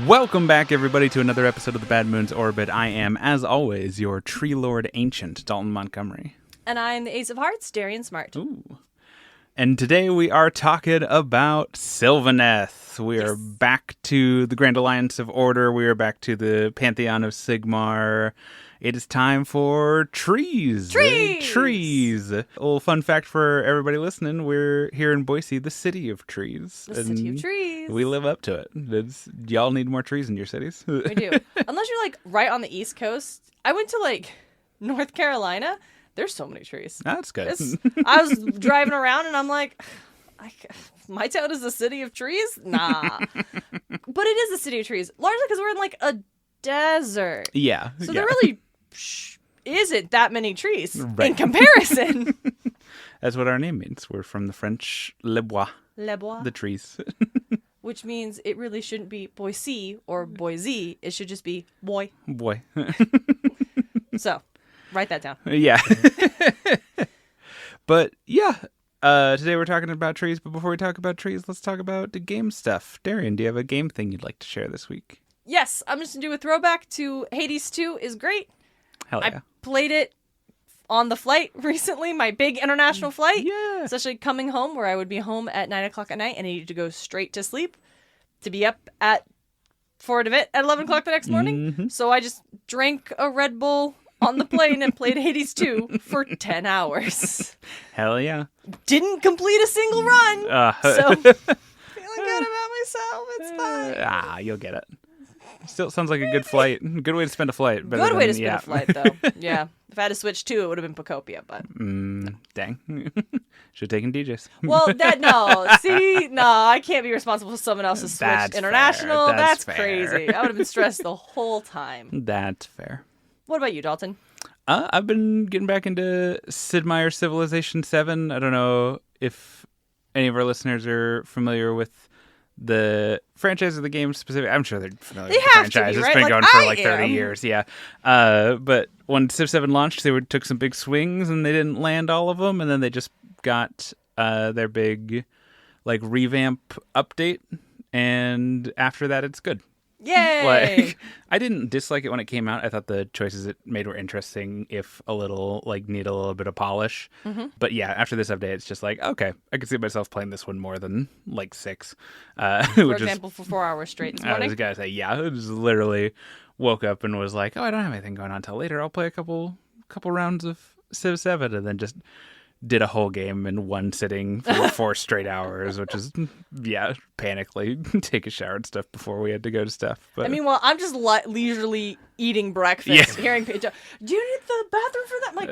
Welcome back, everybody, to another episode of the Bad Moon's Orbit. I am, as always, your Tree Lord Ancient, Dalton Montgomery. And I'm the Ace of Hearts, Darian Smart. Ooh. And today we are talking about Sylvaneth. We are back to the Grand Alliance of Order. We are back to the Pantheon of Sigmar. It is time for trees. Trees. A little fun fact for everybody listening. We're here in Boise, the city of trees. The city of trees. We live up to it. Y'all need more trees in your cities. We do. Unless you're right on the East Coast. I went to North Carolina. There's so many trees. That's good. I was driving around and I'm like, my town is a city of trees? Nah. But it is a city of trees. Largely because we're in a desert. Yeah. So there really isn't that many trees in comparison. That's what our name means. We're from the French les bois. Les bois. The trees. Which means it really shouldn't be Boise or Boise. It should just be boy. Boy. So, write that down. Yeah. But, yeah. Today we're talking about trees. But before we talk about trees, let's talk about the game stuff. Darian, do you have a game thing you'd like to share this week? Yes, I'm just going to do a throwback to Hades 2 is great. Hell yeah. I played it on the flight recently, my big international flight. Yeah. Especially coming home where I would be home at 9 o'clock at night and I needed to go straight to sleep to be up for an event at 11 o'clock the next morning. Mm-hmm. So I just drank a Red Bull on the plane and played Hades 2 for 10 hours. Hell yeah. Didn't complete a single run. So feeling good about myself. It's fine. You'll get it. Still sounds like a good flight. Good way to spend a flight. Good way to spend a flight, though. Yeah. If I had to switch two, it would have been Pocopia, but... Dang. Should have taken DJs. Well, I can't be responsible for someone else's switch international. That's crazy. I would have been stressed the whole time. That's fair. What about you, Dalton? I've been getting back into Sid Meier's Civilization 7. I don't know if any of our listeners are familiar with the franchise of the game specific. I'm sure they're familiar with the franchise. It's been going for 30 years. Yeah. But when Civ 7 launched, they took some big swings and they didn't land all of them. And then they just got their big revamp update. And after that, it's good. Yay! I didn't dislike it when it came out. I thought the choices it made were interesting, if a little, need a little bit of polish. Mm-hmm. But yeah, after this update, it's just okay, I could see myself playing this one more than 6. For example, for 4 hours straight this morning. I was going to say, yeah, I just literally woke up and was like, oh, I don't have anything going on till later. I'll play a couple rounds of Civ 7 and then just did a whole game in one sitting for 4 straight hours, which is, panically take a shower and stuff before we had to go to stuff. But meanwhile, I'm just leisurely eating breakfast, hearing people, do you need the bathroom for that? I'm like,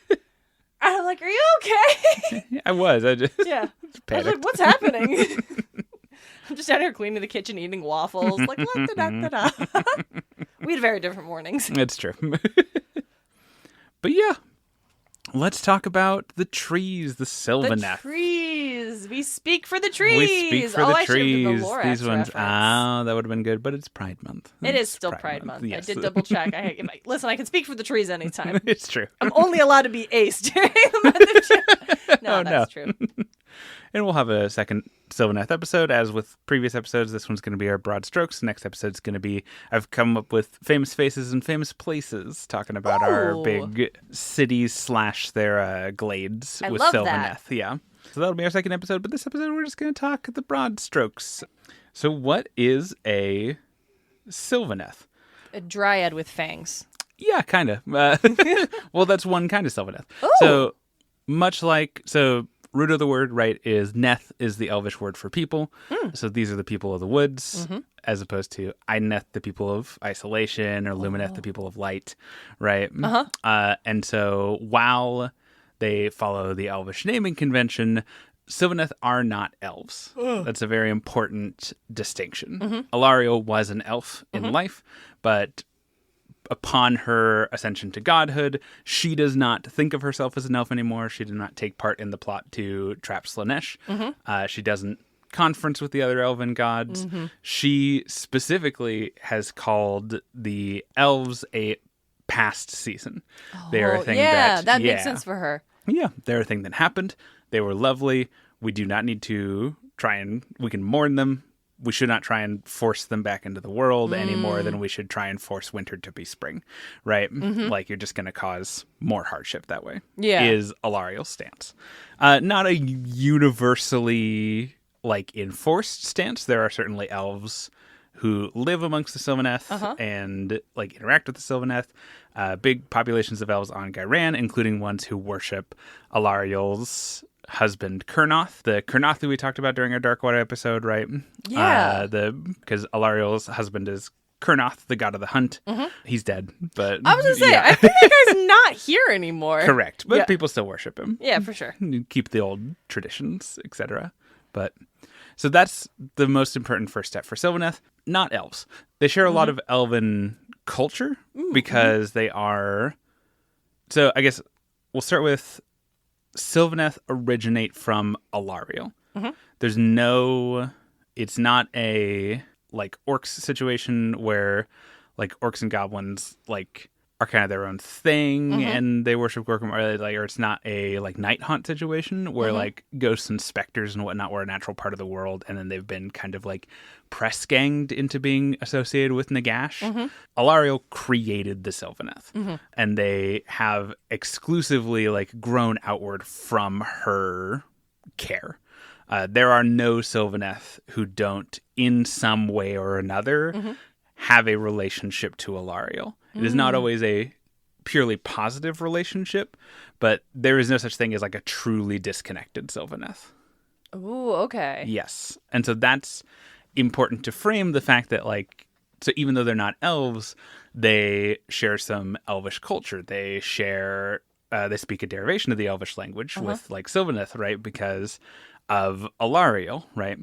no. I'm like, are you okay? I was just I was like, what's happening? I'm just down here cleaning the kitchen, eating waffles. Like, da-da-da-da. We had very different mornings. It's true. But yeah. Let's talk about the trees, the Sylvaneth. The trees. We speak for the trees. We speak for the trees. The These ones. reference. That would have been good, but it's Pride Month. It is still Pride Month. Yes. I did double check. Listen, I can speak for the trees anytime. It's true. I'm only allowed to be ace during the month of June. That's true. And we'll have a second Sylvaneth episode. As with previous episodes, this one's going to be our broad strokes. The next episode's going to be, I've come up with famous faces and famous places, talking about our big cities / their glades with Sylvaneth. Yeah. So that'll be our second episode. But this episode, we're just going to talk the broad strokes. So what is a Sylvaneth? A dryad with fangs. Yeah, kind of. Well, that's one kind of Sylvaneth. Ooh. So much root of the word, right, is Neth is the Elvish word for people. So these are the people of the woods, as opposed to Eineth, the people of isolation, or Lumineth, the people of light, right? And so while they follow the Elvish naming convention, Sylvaneth are not elves. That's a very important distinction. Alarielle was an elf in life, but upon her ascension to godhood, she does not think of herself as an elf anymore. She did not take part in the plot to trap Slaanesh. She doesn't conference with the other elven gods. She specifically has called the elves a past season. They're a thing that makes sense for her. Yeah, they're a thing that happened. They were lovely. We do not need to we can mourn them. we should not try and force them back into the world any more than we should try and force winter to be spring, right? Like, you're just going to cause more hardship that way, is Alarielle's stance. Not a universally, like, enforced stance. There are certainly elves who live amongst the Sylvaneth and, like, interact with the Sylvaneth. Big populations of elves on Ghyran, including ones who worship Alarielle's husband Kurnoth, the Kurnoth who we talked about during our Darkwater episode, right? Yeah. Because Alarielle's husband is Kurnoth, the god of the hunt. He's dead, but I was gonna say, I think that guy's not here anymore. Correct, but people still worship him. Yeah, for sure. Keep the old traditions, etc. But so that's the most important first step for Sylvaneth. Not elves. They share a lot of elven culture because they are. So I guess we'll start with Sylvaneth originate from Alarielle. There's no, it's not a like orcs situation where like orcs and goblins like are kind of their own thing and they worship Gorkum, or it's not a like night haunt situation where like ghosts and specters and whatnot were a natural part of the world, and then they've been kind of like press ganged into being associated with Nagash. Alarielle created the Sylvaneth, and they have exclusively like grown outward from her care. There are no Sylvaneth who don't, in some way or another, have a relationship to Alarielle. It is not always a purely positive relationship, but there is no such thing as like a truly disconnected Sylvaneth. Ooh, okay. Yes. And so that's important to frame the fact that, like, so even though they're not elves, they share some elvish culture. They share, they speak a derivation of the elvish language with, like, Sylvaneth, right? Because of Alarielle, right?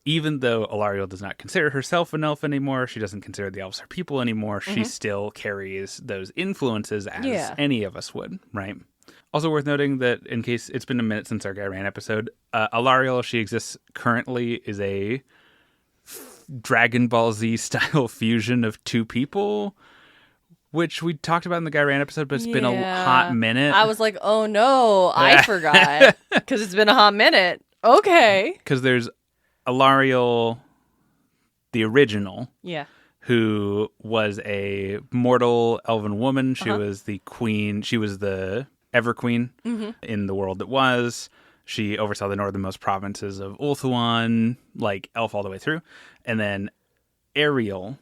Even though Alarielle does not consider herself an elf anymore, she doesn't consider the elves her people anymore, she still carries those influences as any of us would, right? Also worth noting that, in case it's been a minute since our Ghyran episode, Alarielle, she exists currently, is a Dragon Ball Z style fusion of two people, which we talked about in the Ghyran episode, but it's been a hot minute. I was like, oh no, I forgot, because it's been a hot minute. Okay. Because there's Alarielle, the original, who was a mortal elven woman. She was the queen. She was the Ever Queen in the world that was. She oversaw the northernmost provinces of Ulthuan, like elf all the way through. And then Ariel,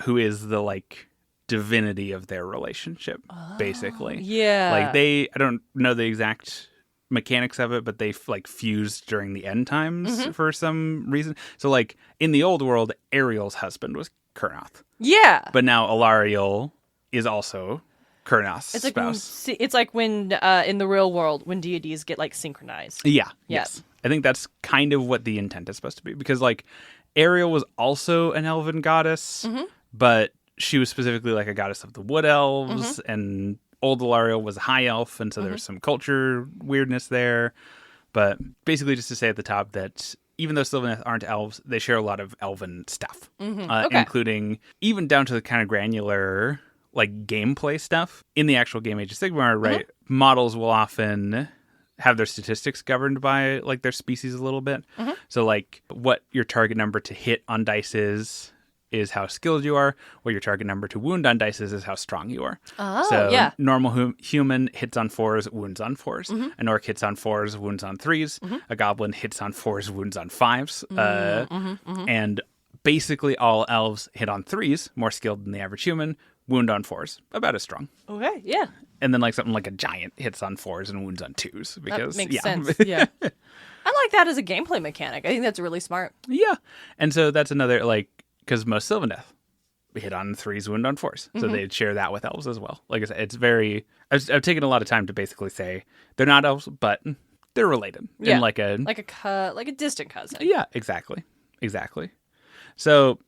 who is the like divinity of their relationship, basically. Yeah. Like I don't know the exact mechanics of it, but they like fused during the end times for some reason. So like in the old world, Ariel's husband was Kurnoth. Yeah. But now Alarielle is also Kurnoth's spouse. It's like when in the real world when deities get like synchronized. Yeah. Yes. I think that's kind of what the intent is supposed to be, because like Ariel was also an elven goddess, but she was specifically like a goddess of the wood elves, and old Alarielle was a high elf, and so there's some culture weirdness there. But basically just to say at the top that even though Sylvaneth aren't elves, they share a lot of elven stuff, including even down to the kind of granular like gameplay stuff. In the actual game Age of Sigmar, right, models will often have their statistics governed by like their species a little bit. So like what your target number to hit on dice is how skilled you are. What your target number to wound on dice is how strong you are. Normal human hits on 4s, wounds on 4s. An orc hits on 4s, wounds on 3s. A goblin hits on 4s, wounds on 5s. And basically all elves hit on 3s, more skilled than the average human, wound on 4s, about as strong. Okay, yeah. And then like something like a giant hits on 4s and wounds on 2s. Because, that makes sense, yeah. I like that as a gameplay mechanic. I think that's really smart. Yeah. And so that's another, like, because most Sylvaneth hit on 3s, wound on 4s. So they'd share that with elves as well. Like I said, it's very... I've taken a lot of time to basically say they're not elves, but they're related. Yeah, in like a distant cousin. Yeah, exactly. So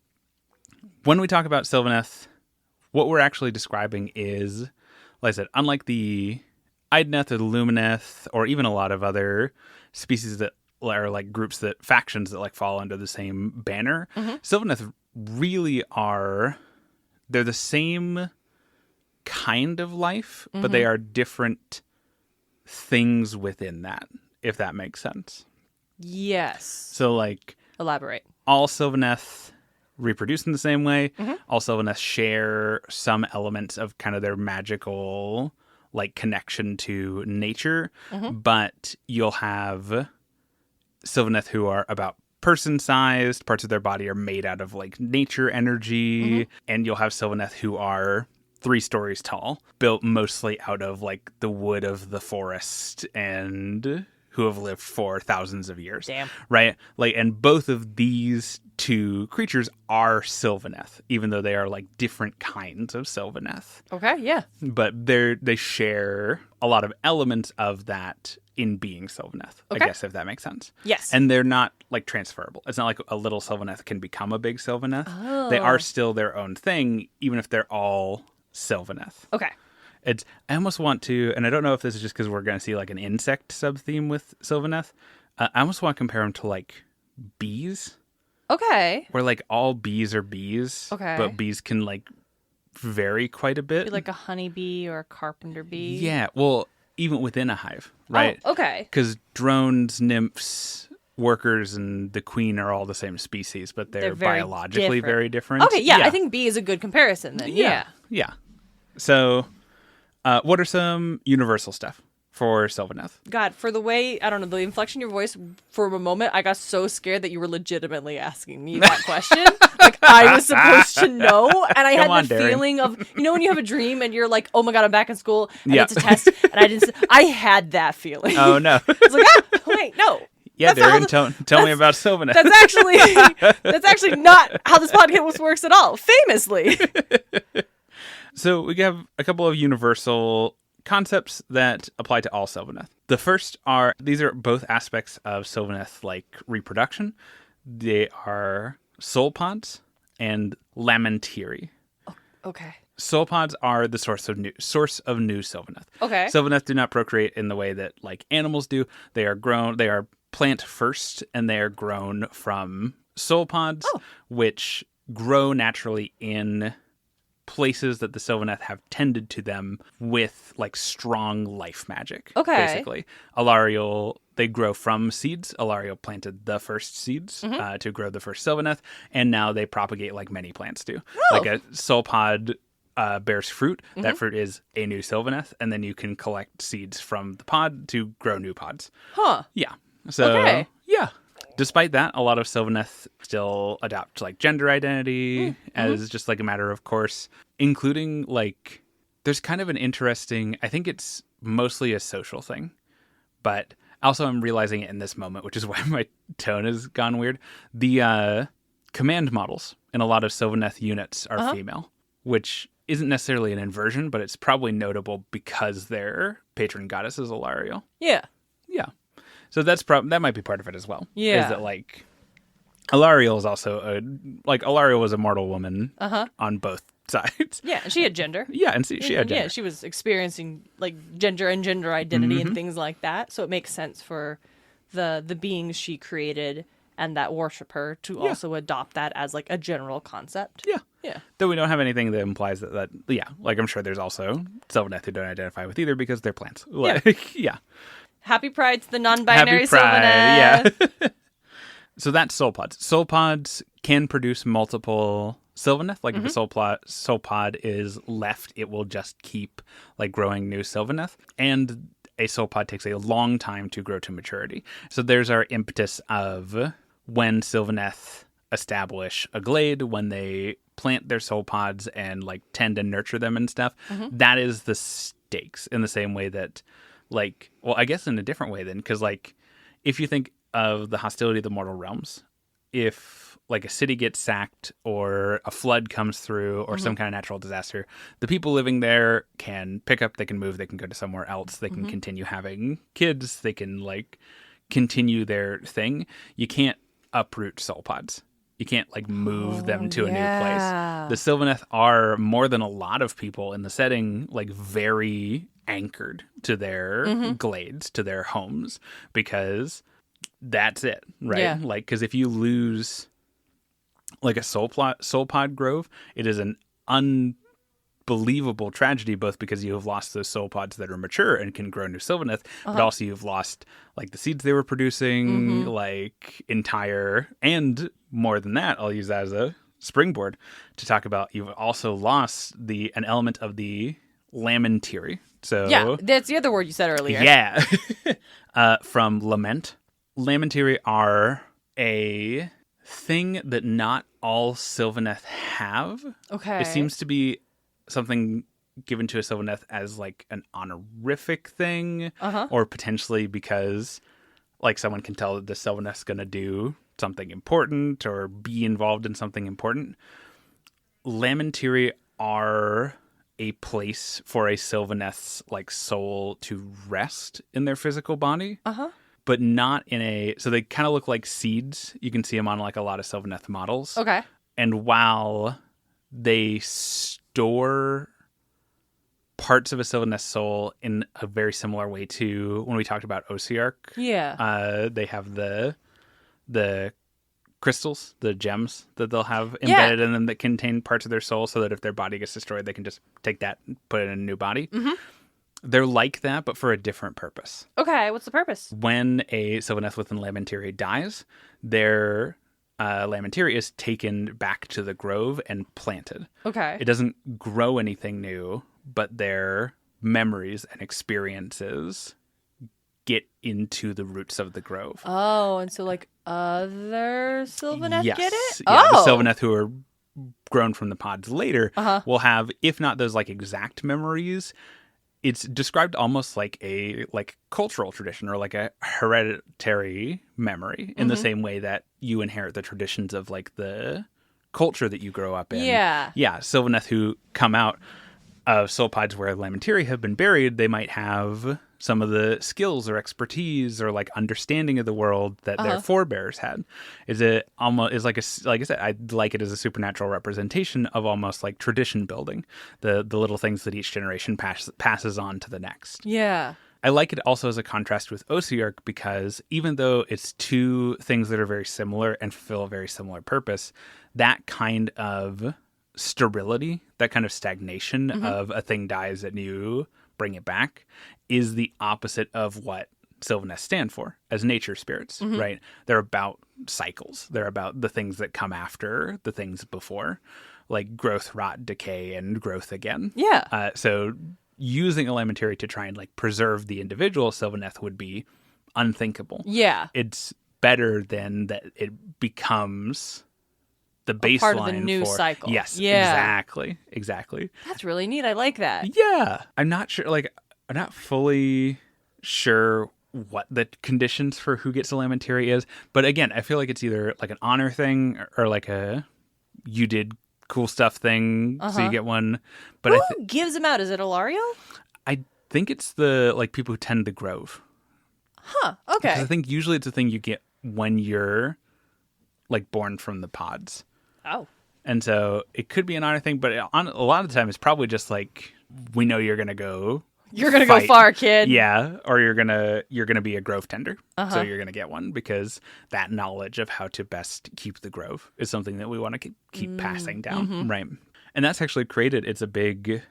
when we talk about Sylvaneth, what we're actually describing is, like I said, unlike the Idoneth or the Lumineth, or even a lot of other species that are like groups that factions that like fall under the same banner, Sylvaneth really are, they're the same kind of life, but they are different things within that, if that makes sense. Yes. So like... Elaborate. all Sylvaneth reproduce in the same way. All Sylvaneth share some elements of kind of their magical like connection to nature, but you'll have Sylvaneth who are about person-sized. Parts of their body are made out of like nature energy, and you'll have Sylvaneth who are 3 stories tall, built mostly out of like the wood of the forest and who have lived for thousands of years. Damn. Right? Like, and both of these 2 creatures are Sylvaneth, even though they are like different kinds of Sylvaneth. Okay, yeah. But they share a lot of elements of that in being Sylvaneth, Okay. I guess, if that makes sense. Yes. And they're not like transferable. It's not like a little Sylvaneth can become a big Sylvaneth. Oh. They are still their own thing, even if they're all Sylvaneth. Okay. I almost want to, and I don't know if this is just because we're going to see like an insect sub-theme with Sylvaneth. I almost want to compare them to like bees, Okay. where like all bees are bees, Okay. but bees can like vary quite a bit. Be like a honeybee or a carpenter bee. Yeah, well, even within a hive, right? Oh, okay. Because drones, nymphs, workers, and the queen are all the same species, but they're very biologically different. very different. Okay, yeah, I think bee is a good comparison then. Yeah. Yeah. So, what are some universal stuff for Sylvaneth? God, for the way, I don't know, the inflection of your voice, for a moment, I got so scared that you were legitimately asking me that question. Like, I was supposed to know. And I had the feeling of, you know, when you have a dream and you're like, oh my God, I'm back in school and it's a test. And I had that feeling. Oh, no. It's like, wait, no. Yeah, Darren, tell me about Sylvaneth. That's actually not how this podcast works at all, famously. So we have a couple of universal concepts that apply to all Sylvaneth. The first are, these are both aspects of Sylvaneth like reproduction. They are soul pods and lamentiri. Okay. Soul pods are the source of new Sylvaneth. Okay. Sylvaneth do not procreate in the way that like animals do. They are plant first, and they are grown from soul pods, which grow naturally in places that the Sylvaneth have tended to them with like strong life magic. Okay. Basically, Alarielle, they grow from seeds. Alarielle planted the first seeds to grow the first Sylvaneth, and now they propagate like many plants do. Like a soul pod bears fruit. That fruit is a new Sylvaneth, and then you can collect seeds from the pod to grow new pods. Huh. Yeah. So, Okay. yeah. Despite that, a lot of Sylvaneth still adopt like gender identity as just like a matter of course, including like there's kind of an interesting, I think it's mostly a social thing, but also I'm realizing it in this moment, which is why my tone has gone weird. The command models in a lot of Sylvaneth units are female, which isn't necessarily an inversion, but it's probably notable because their patron goddess is Alarielle. Yeah. Yeah. So that might be part of it as well. Yeah. Is that like Alarielle is also Alarielle was a mortal woman on both sides. Yeah, and she had gender. Yeah, and she had gender. Yeah, she was experiencing like gender and gender identity and things like that. So it makes sense for the beings she created and that worship her to also adopt that as like a general concept. Yeah. Yeah. Though we don't have anything that implies that like I'm sure there's also Sylvaneth who don't identify with either because they're plants. Like, yeah. Happy Pride to the non-binary Happy Pride, Sylvaneth. yeah. So that's soul pods. Soul pods can produce multiple Sylvaneth. Like if a soul pod is left, it will just keep like growing new Sylvaneth. And a soul pod takes a long time to grow to maturity. So there's our impetus of when Sylvaneth establish a glade, when they plant their soul pods and like tend and nurture them and stuff. That is the stakes in the same way that like, well, I guess in a different way then, because like if you think of the hostility of the mortal realms, if like a city gets sacked or a flood comes through or some kind of natural disaster, the people living there can pick up, they can move, they can go to somewhere else, they can continue having kids, they can like continue their thing. You can't uproot soul pods. You can't like move them to a new place. The Sylvaneth are more than a lot of people in the setting, like very anchored to their glades, to their homes, because that's it, right? Yeah. Like, because if you lose like a soul pod grove, it is an believable tragedy, both because you have lost those soul pods that are mature and can grow new Sylvaneth, but also you've lost like the seeds they were producing, like entire, and more than that, I'll use that as a springboard to talk about. You've also lost an element of the Lamentary. So Yeah, that's the other word you said earlier. Yeah, from lament. Lamentary are a thing that not all Sylvaneth have. Okay. It seems to be something given to a Sylvaneth as like an honorific thing, or potentially because like someone can tell that the Sylvaneth's going to do something important or be involved in something important. Lamentary are a place for a Sylvaneth's like soul to rest in their physical body. But not in a... So they kind of look like seeds. You can see them on like a lot of Sylvaneth models. Okay. And while they store parts of a Sylvaneth soul in a very similar way to when we talked about Osiarch. Yeah. They have the crystals, the gems that they'll have embedded in them that contain parts of their soul, so that if their body gets destroyed, they can just take that and put it in a new body. They're like that, but for a different purpose. Okay, what's the purpose? When a Sylvaneth within Lamentary dies, their Lamentary is taken back to the grove and planted. Okay. It doesn't grow anything new, but their memories and experiences get into the roots of the grove. Oh, and so like other Sylvaneth Yes. get it? Yeah, Oh. the Sylvaneth who are grown from the pods later will have, if not those like exact memories, it's described almost like a cultural tradition or like a hereditary memory in the same way that you inherit the traditions of like the culture that you grow up in. Yeah. Yeah. Sylvaneth who come out of soul pods where Lamentary have been buried, they might have some of the skills or expertise or like understanding of the world that their forebears had. Like I said, I like it as a supernatural representation of almost like tradition building, the little things that each generation passes on to the next. Yeah. I like it also as a contrast with Osiarch because even though it's two things that are very similar and fulfill a very similar purpose, that kind of sterility, that kind of stagnation of a thing dies and you bring it back is the opposite of what Sylvaneth stand for as nature spirits, right? They're about cycles. They're about the things that come after the things before, like growth, rot, decay, and growth again. Yeah. So using a Lamentary to try and like preserve the individual Sylvaneth would be unthinkable. Yeah. It's better than that it becomes the baseline part of the new cycle. Yes, Yeah. exactly. That's really neat. I like that. Yeah. I'm not fully sure what the conditions for who gets a Lamentary is, but again, I feel like it's either like an honor thing or like a you did cool stuff thing, so you get one. But Who gives them out? Is it Alarielle? I think it's the like people who tend the grove. Huh. Okay. 'Cause I think usually it's a thing you get when you're like born from the pods. Oh. And so it could be an honor thing, but a lot of the time it's probably just like, we know you're going to go. You're going to go far, kid. Yeah. Or you're going to be a grove tender. So you're going to get one because that knowledge of how to best keep the grove is something that we want to keep passing down. Right. And that's actually created, it's a big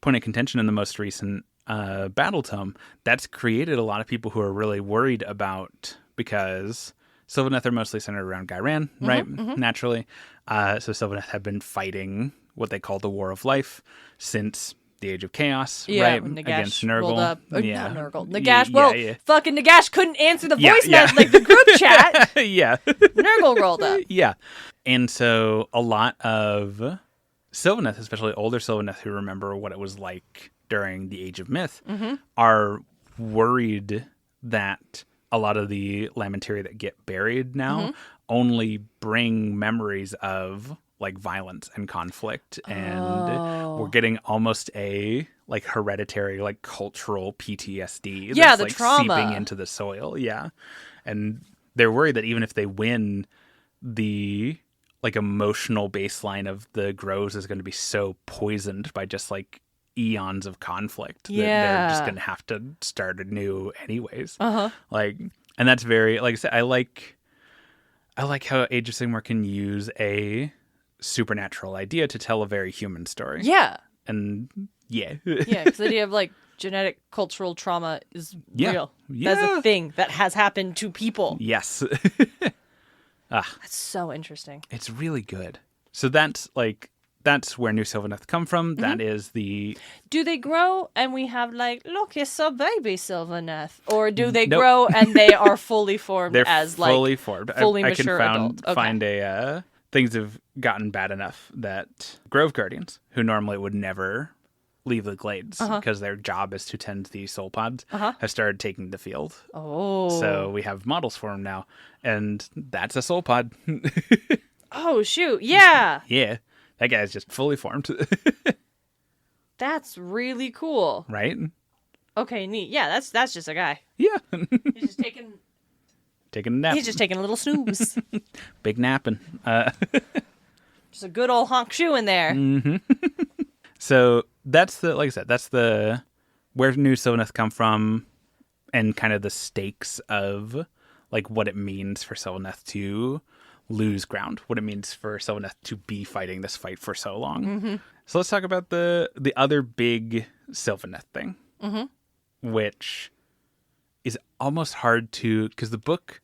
point of contention in the most recent battle tome. That's created a lot of people who are really worried about, because Sylvaneth are mostly centered around Ghyran, right? Naturally. So Sylvaneth have been fighting what they call the War of Life since the Age of Chaos, right? When Nagash Against rolled Nurgle. up. Not Nurgle. Nagash. Yeah. Fucking Nagash couldn't answer the voice Yeah. message, like the group chat. Yeah. Nurgle rolled up. Yeah. And so a lot of Sylvaneth, especially older Sylvaneth who remember what it was like during the Age of Myth, are worried that a lot of the Lamentary that get buried now only bring memories of like violence and conflict, and we're getting almost a like hereditary like cultural PTSD that's the like trauma seeping into the soil. Yeah. And they're worried that even if they win, the like emotional baseline of the groves is going to be so poisoned by just like eons of conflict that they're just going to have to start anew anyways. Like, and that's very, like I said, I like how Age of Sigmar can use a supernatural idea to tell a very human story. Yeah. And yeah. Yeah, because the idea of like genetic cultural trauma is real. Yeah. That's a thing that has happened to people. Yes. That's so interesting. It's really good. So that's where New Sylvaneth come from. Mm-hmm. That is the... Do they grow and we have like, look, it's a baby Sylvaneth? Or do they Nope. grow and they are fully formed They're as fully like formed. fully I mature can adult? Okay. find a... things have gotten bad enough that Grove Guardians, who normally would never leave the glades because their job is to tend the soul pods, have started taking the field. Oh. So we have models for them now, and that's a soul pod. Oh, shoot. Yeah. Yeah, that guy's just fully formed. That's really cool. Right? Okay, neat. Yeah, that's just a guy. Yeah. He's just taking Taking a nap. He's just taking a little snooze. Big napping. Just a good old honk shoe in there. Mm-hmm. So that's like I said, that's where New Sylvaneth come from, and kind of the stakes of like what it means for Sylvaneth to lose ground, what it means for Sylvaneth to be fighting this fight for so long. Mm-hmm. So let's talk about the other big Sylvaneth thing, which is almost hard to, because the book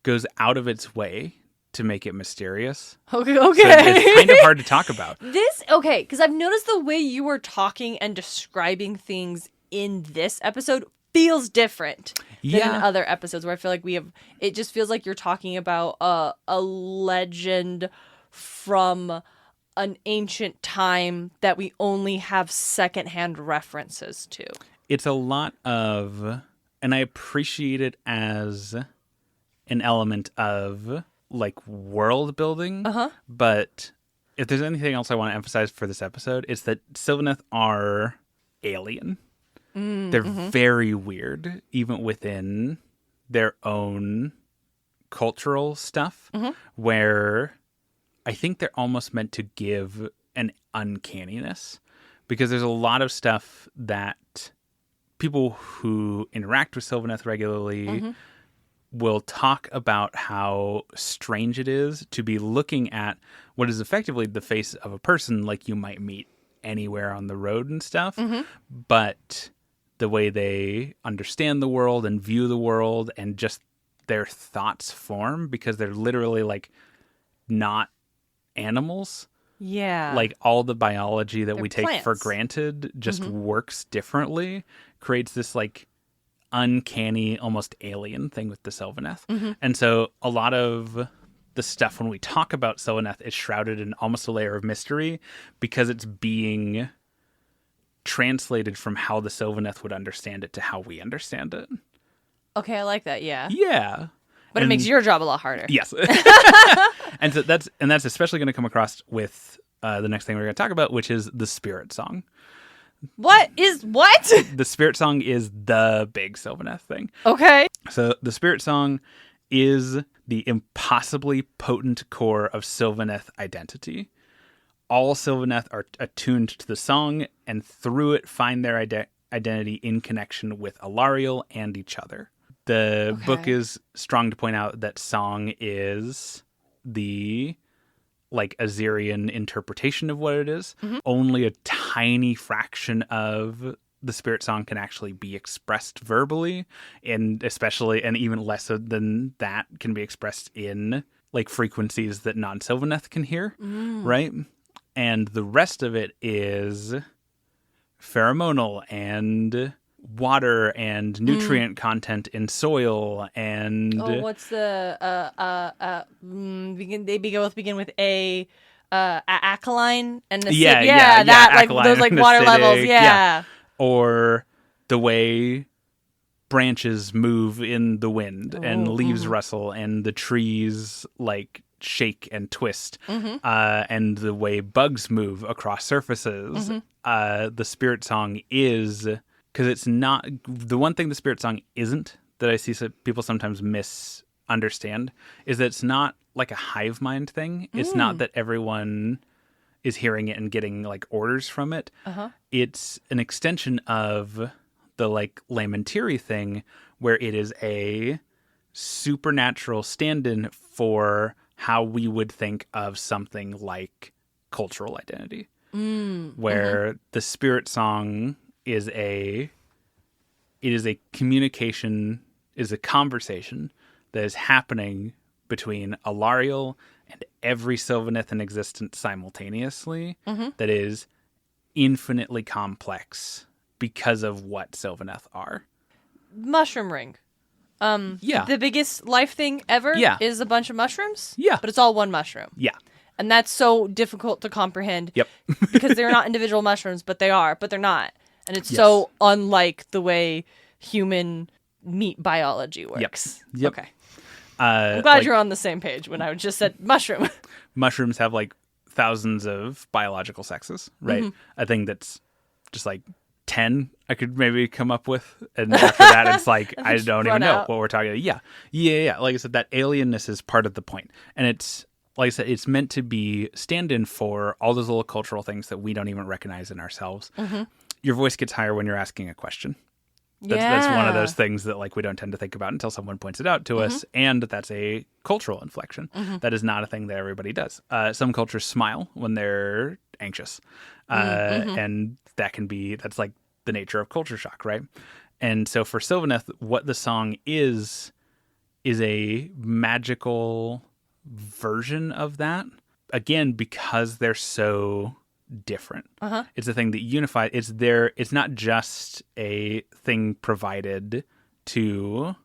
goes out of its way to make it mysterious. Okay. So it's kind of hard to talk about. Because I've noticed the way you were talking and describing things in this episode feels different than in other episodes where I feel like it just feels like you're talking about a legend from an ancient time that we only have secondhand references to. It's a lot of, and I appreciate it as an element of like world building, but if there's anything else I want to emphasize for this episode, it's that Sylvaneth are alien. They're very weird, even within their own cultural stuff, where I think they're almost meant to give an uncanniness, because there's a lot of stuff that people who interact with Sylvaneth regularly will talk about how strange it is to be looking at what is effectively the face of a person like you might meet anywhere on the road and stuff. But the way they understand the world and view the world and just their thoughts form, because they're literally like not animals. Yeah. Like all the biology that They're we take for plants. granted just works differently, creates this like uncanny, almost alien thing with the Sylvaneth. And so a lot of the stuff when we talk about Sylvaneth is shrouded in almost a layer of mystery, because it's being translated from how the Sylvaneth would understand it to how we understand it. Okay, I like that. Yeah. Yeah. But it makes your job a lot harder. Yes. And so that's especially going to come across with the next thing we're going to talk about, which is the Spirit Song. What? The Spirit Song is the big Sylvaneth thing. Okay. So the Spirit Song is the impossibly potent core of Sylvaneth identity. All Sylvaneth are attuned to the song, and through it find their identity in connection with Alarielle and each other. The book is strong to point out that song is the like Assyrian interpretation of what it is. Only a tiny fraction of the Spirit Song can actually be expressed verbally, and even less than that can be expressed in like frequencies that non-Sylvaneth can hear, right? And the rest of it is pheromonal and water and nutrient content in soil and what's the they begin with a alkaline and acidic. Like those like water acidic, levels. Or the way branches move in the wind and leaves rustle and the trees like shake and twist, and the way bugs move across surfaces. The Spirit Song is, because it's not, the one thing the Spirit Song isn't that I see people sometimes misunderstand is that it's not like a hive mind thing. It's not that everyone is hearing it and getting like orders from it. It's an extension of the like Lamentiri thing, where it is a supernatural stand-in for how we would think of something like cultural identity. where the spirit song is a communication, is a conversation that is happening between Alarielle and every Sylvaneth in existence simultaneously that is infinitely complex because of what Sylvaneth are. Mushroom ring. Yeah. The biggest life thing ever Yeah. is a bunch of mushrooms. Yeah. But it's all one mushroom. Yeah. And that's so difficult to comprehend. Yep. Because they're not individual mushrooms, but they're not. And it's Yes. so unlike the way human meat biology works. Yep. Okay. I'm glad you're on the same page when I just said mushroom. Mushrooms have like thousands of biological sexes, right? A thing that's just like 10 I could maybe come up with, and after that it's like I don't even know what we're talking about. Yeah. Like I said, that alienness is part of the point, and it's like I said, it's meant to be stand-in for all those little cultural things that we don't even recognize in ourselves. Your voice gets higher when you're asking a question. That's one of those things that like we don't tend to think about until someone points it out to us, and that's a cultural inflection. That is not a thing that everybody does. Some cultures smile when they're anxious, and that's like the nature of culture shock, right? And so for Sylvaneth, what the song is a magical version of that. Again, because they're so different. It's a thing that unifies. It's not just a thing provided to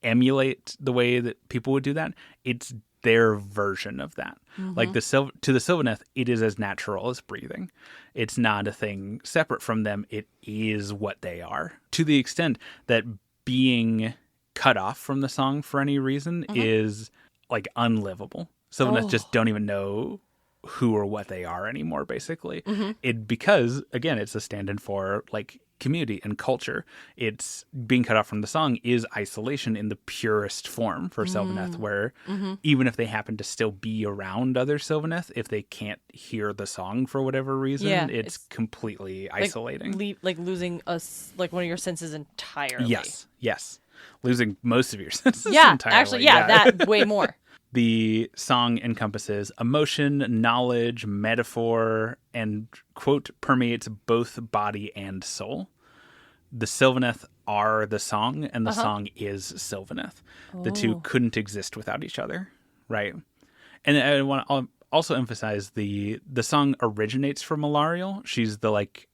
emulate the way that people would do that. It's their version of that. Like to the Sylvaneth, it is as natural as breathing. It's not a thing separate from them. It is what they are. To the extent that being cut off from the song for any reason is like unlivable. Sylvaneth just don't even know who or what they are anymore, basically. Because again, it's a stand-in for like community and culture. It's being cut off from the song is isolation in the purest form for Sylvaneth, where even if they happen to still be around other Sylvaneth, if they can't hear the song for whatever reason, it's completely isolating. Like losing one of your senses entirely. Yes. Losing most of your senses entirely. Actually, that way more. The song encompasses emotion, knowledge, metaphor, and, quote, permeates both body and soul. The Sylvaneth are the song, and the song is Sylvaneth. The two couldn't exist without each other, right? And I want to also emphasize the song originates from Alarielle. She's the, like,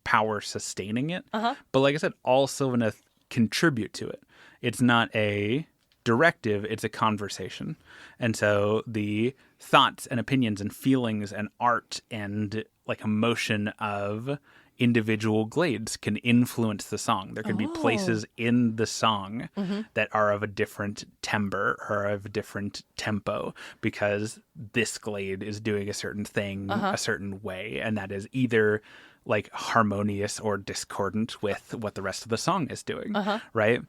power sustaining it. But like I said, all Sylvaneth contribute to it. It's not a directive, it's a conversation. And so the thoughts and opinions and feelings and art and like emotion of individual glades can influence the song. There can be places in the song that are of a different timbre or of a different tempo because this glade is doing a certain thing a certain way, and that is either like harmonious or discordant with what the rest of the song is doing, right?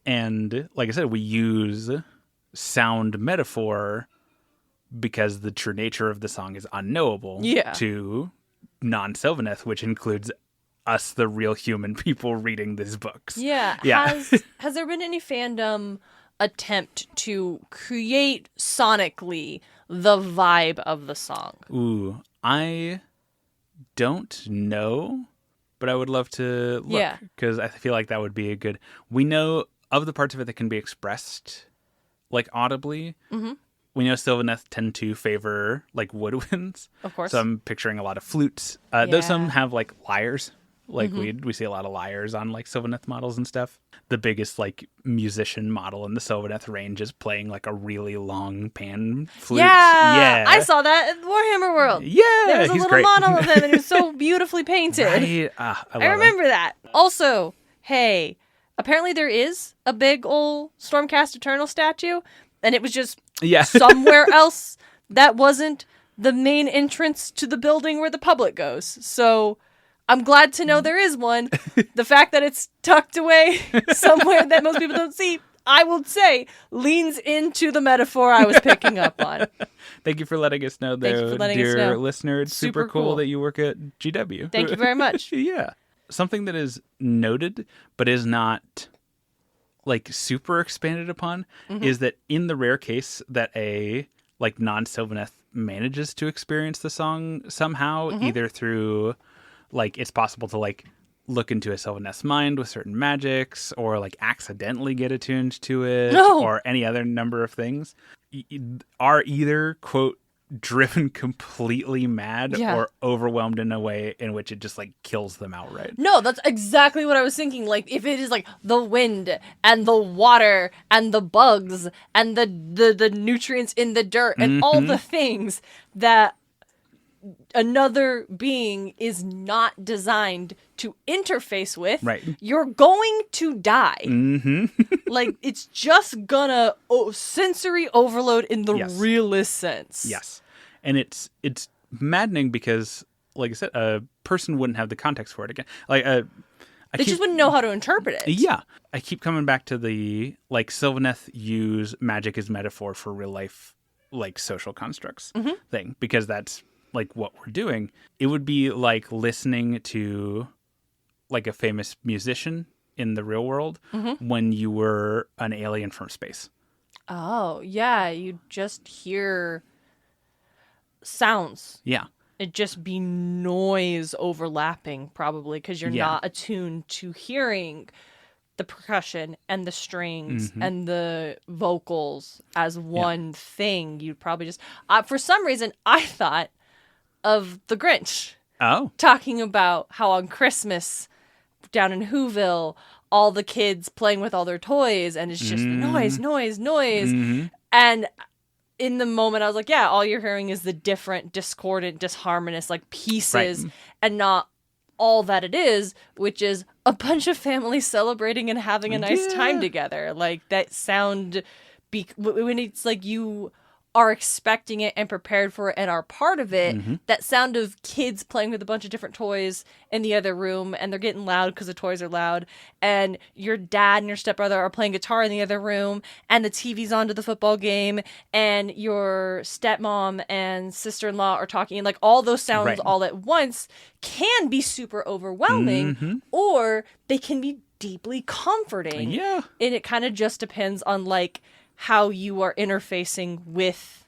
And like I said, we use sound metaphor because the true nature of the song is unknowable to non-Sylvaneth, which includes us, the real human people reading these books. Yeah. Has there been any fandom attempt to create sonically the vibe of the song? Ooh, I don't know, but I would love to look because I feel like that would be a good... We know of the parts of it that can be expressed like audibly. We know Sylvaneth tend to favor like woodwinds. Of course. So I'm picturing a lot of flutes. Though some have like lyres. Like we see a lot of lyres on like Sylvaneth models and stuff. The biggest like musician model in the Sylvaneth range is playing like a really long pan flute. Yeah. I saw that at Warhammer World. Yeah. There was a little great. model of him and it was so beautifully painted. Right. I remember that. Also, hey, apparently there is a big old Stormcast Eternal statue, and it was just somewhere else that wasn't the main entrance to the building where the public goes. So I'm glad to know there is one. The fact that it's tucked away somewhere that most people don't see, I will say, leans into the metaphor I was picking up on. Thank you for letting us know, though, dear listener. It's super cool that you work at GW. Thank you very much. Yeah. Something that is noted, but is not like super expanded upon, is that in the rare case that a like non-Sylvaneth manages to experience the song somehow, either through, like, it's possible to, like, look into a Sylvaneth's mind with certain magics, or, like, accidentally get attuned to it, or any other number of things, are either, quote, driven completely mad or overwhelmed in a way in which it just, like, kills them outright. No, that's exactly what I was thinking. Like, if it is like the wind and the water and the bugs and the nutrients in the dirt and all the things that another being is not designed to interface with, you're going to die. Like, it's just gonna sensory overload in the realest sense. Yes. And it's maddening because, like I said, a person wouldn't have the context for it again. Like, they just wouldn't know how to interpret it. Yeah. I keep coming back to the, like, Sylvaneth use magic as metaphor for real life, like, social constructs thing, because that's, like, what we're doing. It would be like listening to, like, a famous musician in the real world when you were an alien from space. Oh, yeah. You just hear sounds. Yeah. It'd just be noise overlapping, probably, because you're not attuned to hearing the percussion and the strings and the vocals as one thing. You'd probably just... for some reason, I thought of the Grinch. Oh. Talking about how on Christmas, down in Whoville, all the kids playing with all their toys, and it's just noise, noise, noise. And in the moment, I was like, yeah, all you're hearing is the different, discordant, disharmonious, like, pieces, and not all that it is, which is a bunch of families celebrating and having a nice time together. Like, that sound, when it's like you are expecting it and prepared for it and are part of it, that sound of kids playing with a bunch of different toys in the other room, and they're getting loud because the toys are loud, and your dad and your stepbrother are playing guitar in the other room, and the TV's on to the football game, and your stepmom and sister-in-law are talking, like, all those sounds all at once can be super overwhelming, or they can be deeply comforting. Yeah. And it kind of just depends on, like, how you are interfacing with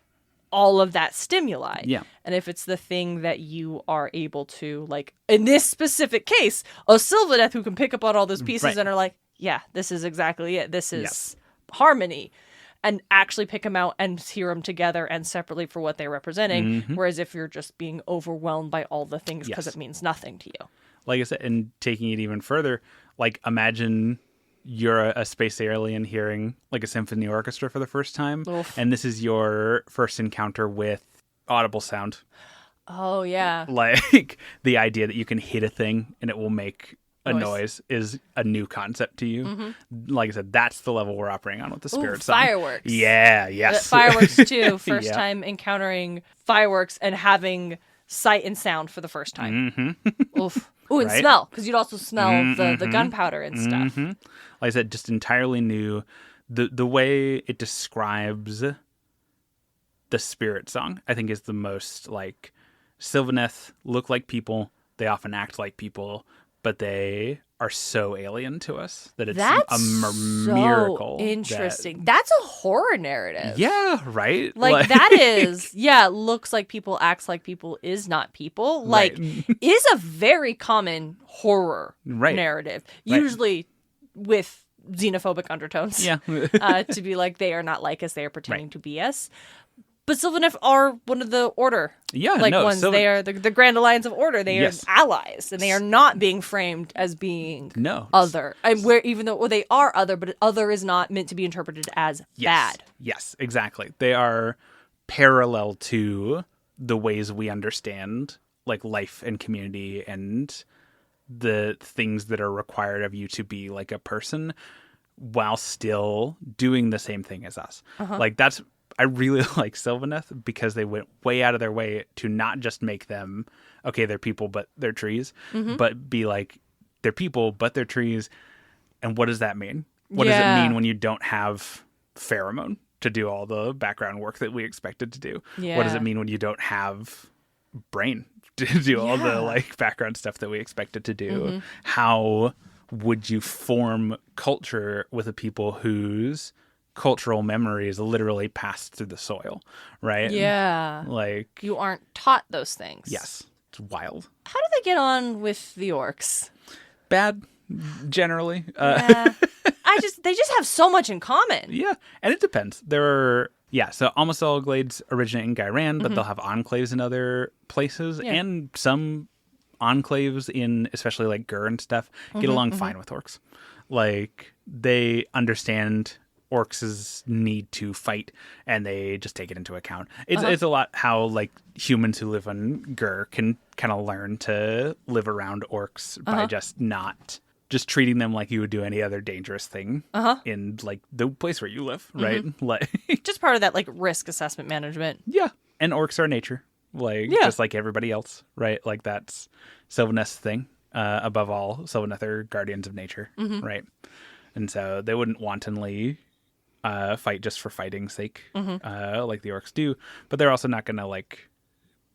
all of that stimuli. Yeah. And if it's the thing that you are able to, like, in this specific case, a Sylvaneth who can pick up on all those pieces and are like, yeah, this is exactly it. This is harmony. And actually pick them out and hear them together and separately for what they're representing. Whereas if you're just being overwhelmed by all the things because it means nothing to you. Like I said, and taking it even further, like, imagine you're a space alien hearing, like, a symphony orchestra for the first time. Oof. And this is your first encounter with audible sound. Oh, yeah. Like, the idea that you can hit a thing and it will make a noise is a new concept to you. Like I said, that's the level we're operating on with the spirit song. Fireworks. Yeah, yes. Fireworks, too. First time encountering fireworks and having sight and sound for the first time. Oof. Ooh, and smell, because you'd also smell the gunpowder and stuff. Like I said, just entirely new. The way it describes the spirit song, I think, is the most, like, Sylvaneth look like people. They often act like people, but they are so alien to us that it's a miracle. Interesting. That's a horror narrative. Yeah, right? Like, that is, looks like people, acts like people, is not people. Like, is a very common horror narrative. Usually with xenophobic undertones. Yeah. To be like, they are not like us, they are pretending to be us. But Sylvaneth are one of the Order. Yeah, like, ones. They are the Grand Alliance of Order. They are allies, and they are not being framed as being other. And where, even though they are other, but other is not meant to be interpreted as bad. Yes, exactly. They are parallel to the ways we understand, like, life and community and the things that are required of you to be, like, a person, while still doing the same thing as us. Like, that's... I really like Sylvaneth because they went way out of their way to not just make them, okay, they're people, but they're trees, but be like, they're people, but they're trees. And what does that mean? What does it mean when you don't have pheromone to do all the background work that we expected to do? What does it mean when you don't have brain to do all the, like, background stuff that we expected to do? How would you form culture with a people whose cultural memories literally passed through the soil, right? Yeah. Like, You aren't taught those things. yes, it's wild. How do they get on with the orcs? Bad, generally. Yeah. They just have so much in common. Yeah, and it depends. So almost all glades originate in Ghyran, but they'll have enclaves in other places, and some enclaves in, especially like Gur and stuff, get along fine with orcs. Like, they understand orcs' need to fight, and they just take it into account. It's a lot how, like, humans who live on Gur can kind of learn to live around orcs by just treating them like you would do any other dangerous thing in, like, the place where you live, right? Like, just part of that, like, risk assessment management. Yeah. And orcs are nature, like, just like everybody else, right? Like, that's Sylvaneth's thing. Above all, Sylvaneth are guardians of nature, right? And so they wouldn't wantonly fight just for fighting's sake, like the orcs do. But they're also not going to, like,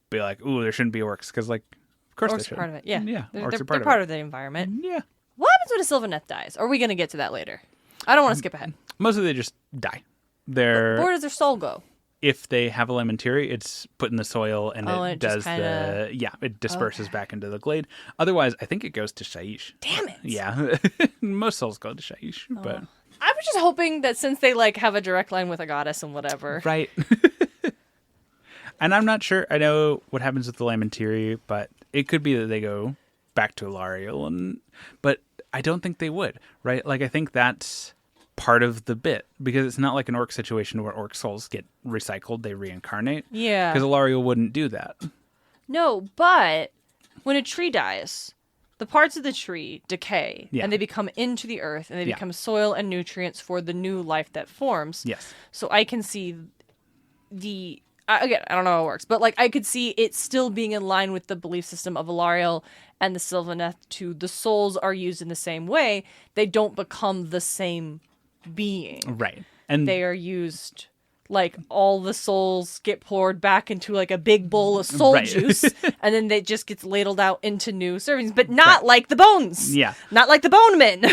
be like, ooh, there shouldn't be orcs, because, like, of course they should. Orcs are part of it, yeah. Yeah, They're part of the environment. Yeah. What happens when a Sylvaneth dies? Are we going to get to that later? I don't want to skip ahead. Mostly they just die. Where does their soul go? If they have a lamentary, it's put in the soil and it does it disperses back into the glade. Otherwise, I think it goes to Shaiish. Damn it. Yeah. Most souls go to Shaiish, but I was just hoping that since they, like, have a direct line with a goddess and whatever. Right. And I'm not sure. I know what happens with the lamentary, but it could be that they go back to Alarielle, but I don't think they would, right? Like, I think that's part of the bit, because it's not like an orc situation where orc souls get recycled, they reincarnate. Yeah. Because Alarielle wouldn't do that. No, but when a tree dies, the parts of the tree decay and they become into the earth and they become soil and nutrients for the new life that forms. Yes. So I can see again, I don't know how it works, but, like, I could see it still being in line with the belief system of Alarielle and the Sylvaneth too. The souls are used in the same way. They don't become the same being. Right. And they are used, like, all the souls get poured back into, like, a big bowl of soul juice, and then it just gets ladled out into new servings, but not like the bones. Yeah. Not like the bone men.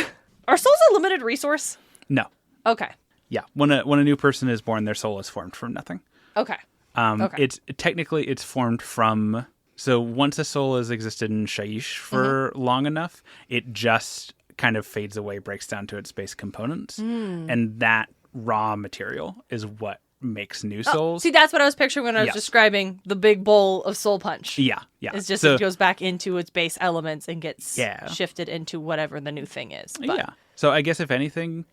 Are souls a limited resource? No. Okay. Yeah. When a new person is born, their soul is formed from nothing. Okay. It's formed from, so once a soul has existed in Shaiish for long enough, it just kind of fades away, breaks down to its base components, and that raw material is what makes new souls. See, that's what I was picturing when I was describing the big bowl of soul punch. Yeah. It's just it goes back into its base elements and gets shifted into whatever the new thing is. But. Yeah. So I guess if anything,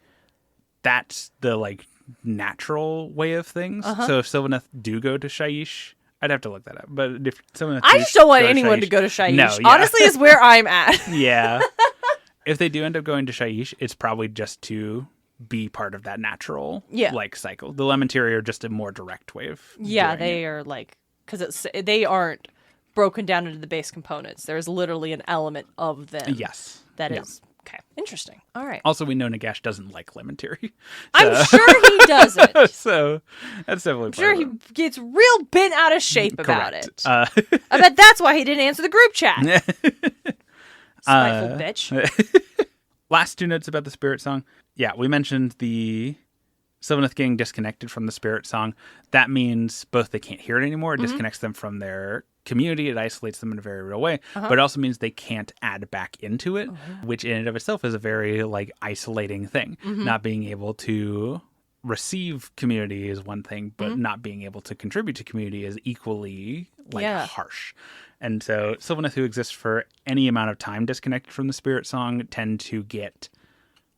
that's the, like, natural way of things. So if Sylvaneth do go to Shaiish, I'd have to look that up. But if Sylvaneth I just don't want anyone to go to Shaiish. No, honestly, is where I'm at. Yeah. If they do end up going to Shaiish, it's probably just to be part of that natural like cycle. The lamentary are just a more direct way of doing they are, like, because they aren't broken down into the base components. There's literally an element of them. Yes. That is. Okay, interesting. All right. Also, we know Nagash doesn't like lamentary. I'm sure he doesn't. So that's definitely I'm sure he gets real bent out of shape about it. I bet that's why he didn't answer the group chat. Spiteful bitch. Last 2 notes about the spirit song. Yeah, we mentioned the Sylvaneth getting disconnected from the spirit song. That means both they can't hear it anymore, it disconnects them from their community, it isolates them in a very real way, but it also means they can't add back into it, which in and of itself is a very, like, isolating thing. Not being able to receive community is one thing, but not being able to contribute to community is equally, like, harsh. And so Sylvaneth, who exists for any amount of time disconnected from the spirit song, tend to get,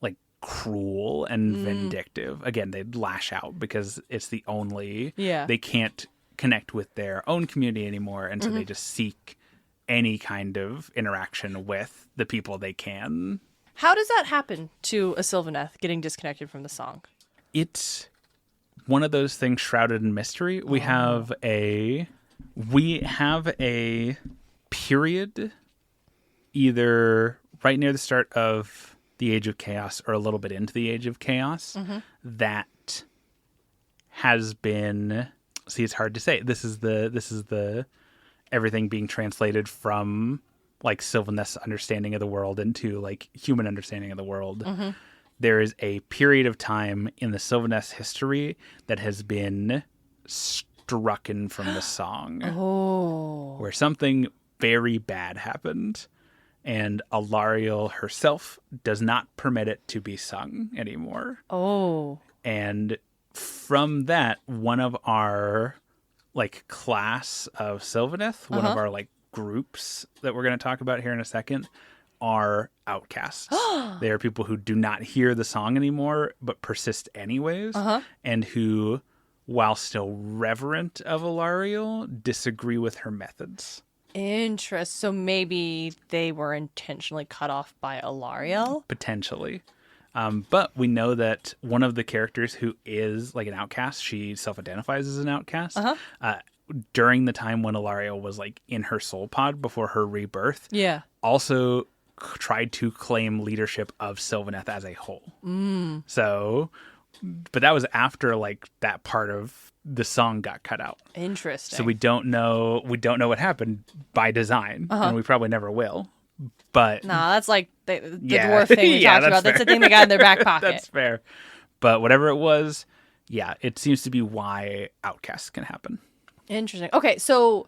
like, cruel and vindictive. Again, they lash out because it's the only... They can't connect with their own community anymore, and so they just seek any kind of interaction with the people they can. How does that happen to a Sylvaneth getting disconnected from the song? It's one of those things shrouded in mystery. We have a period either right near the start of the Age of Chaos or a little bit into the Age of Chaos that has been... See, it's hard to say. This is the everything being translated from, like, Sylvaneth's understanding of the world into, like, human understanding of the world. there is a period of time in the Sylvaneth history that has been strucken from the song. Where something very bad happened, and Alarielle herself does not permit it to be sung anymore. And from that, one of our class of Sylvaneth, one of our groups that we're going to talk about here in a second, are outcasts. They are people who do not hear the song anymore, but persist anyways, and who, while still reverent of Alarielle, disagree with her methods. So maybe they were intentionally cut off by Alarielle? Potentially. But we know that one of the characters who is an outcast, she self-identifies as an outcast, during the time when Alarielle was in her soul pod before her rebirth, also tried to claim leadership of Sylvaneth as a whole. So, but that was after that part of the song got cut out. Interesting. So we don't know what happened by design, and we probably never will. But no, that's the dwarf thing we talked about. That's the thing they got in their back pocket. That's fair. But whatever it was, it seems to be why outcasts can happen. Interesting. Okay, so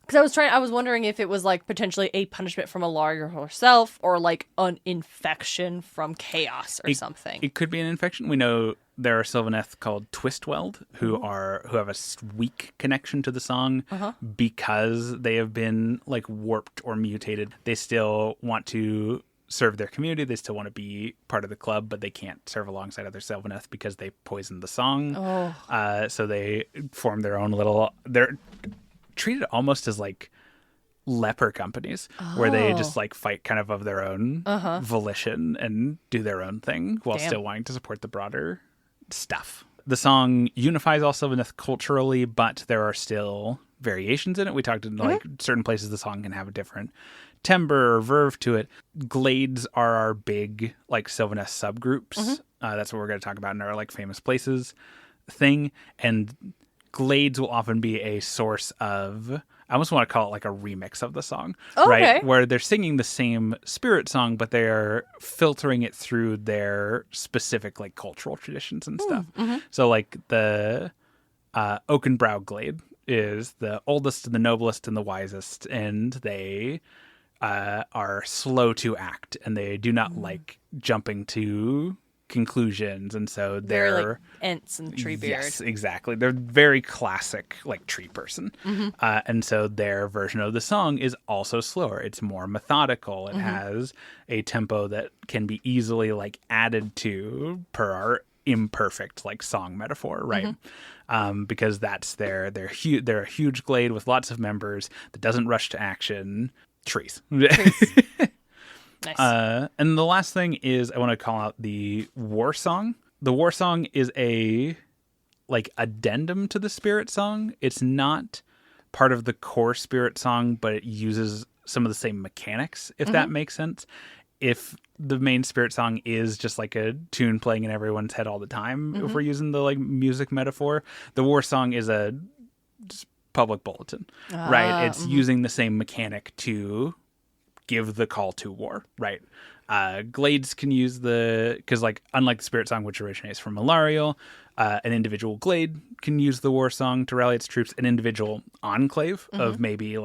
because I was wondering if it was potentially a punishment from Alarielle herself, or an infection from chaos or something. It could be an infection. We know there are Sylvaneth called Twistweld who have a weak connection to the song because they have been warped or mutated. They still want to serve their community. They still want to be part of the club, but they can't serve alongside other Sylvaneth because they poisoned the song. So they form their own little. They're treated almost as leper companies where they just fight kind of their own volition and do their own thing while still wanting to support the broader stuff. The song unifies all Sylvaneth culturally, but there are still variations in it. We talked in certain places the song can have a different timbre or verve to it. Glades are our big Sylvaneth subgroups. That's what we're going to talk about in our famous places thing. And Glades will often be a source of, I almost want to call it a remix of the song, right? Okay. Where they're singing the same spirit song, but they're filtering it through their specific cultural traditions and stuff. So the Oakenbrow Glade is the oldest and the noblest and the wisest, and they are slow to act, and they do not like jumping to conclusions, and so they're Ents and Treebeard. Yes, exactly. They're very classic tree person. And so their version of the song is also slower. It's more methodical. It has a tempo that can be easily added to per our imperfect song metaphor, right? Because that's they're a huge glade with lots of members that doesn't rush to action. Trees. Nice. And the last thing is I want to call out the war song. The war song is a addendum to the spirit song. It's not part of the core spirit song, but it uses some of the same mechanics, if that makes sense. If the main spirit song is just a tune playing in everyone's head all the time, if we're using the music metaphor, the war song is a just public bulletin, right? It's using the same mechanic to give the call to war, right? Glades can use because unlike the spirit song, which originates from Alarielle, an individual glade can use the war song to rally its troops. An individual enclave of maybe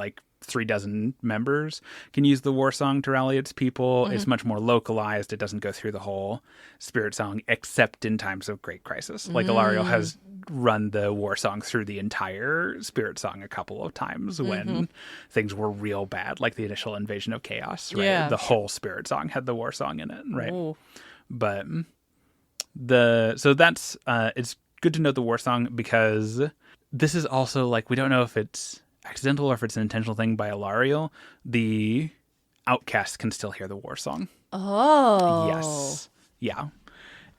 36 members can use the war song to rally its people. It's much more localized. It doesn't go through the whole spirit song except in times of great crisis. Alarielle has run the war song through the entire spirit song a couple of times when things were real bad, like the initial invasion of chaos, right? Yeah. The whole spirit song had the war song in it, right? Ooh. But so that's it's good to know the war song, because this is also we don't know if it's accidental or if it's an intentional thing by Alarielle. The outcast can still hear the war song. Oh. Yes. Yeah.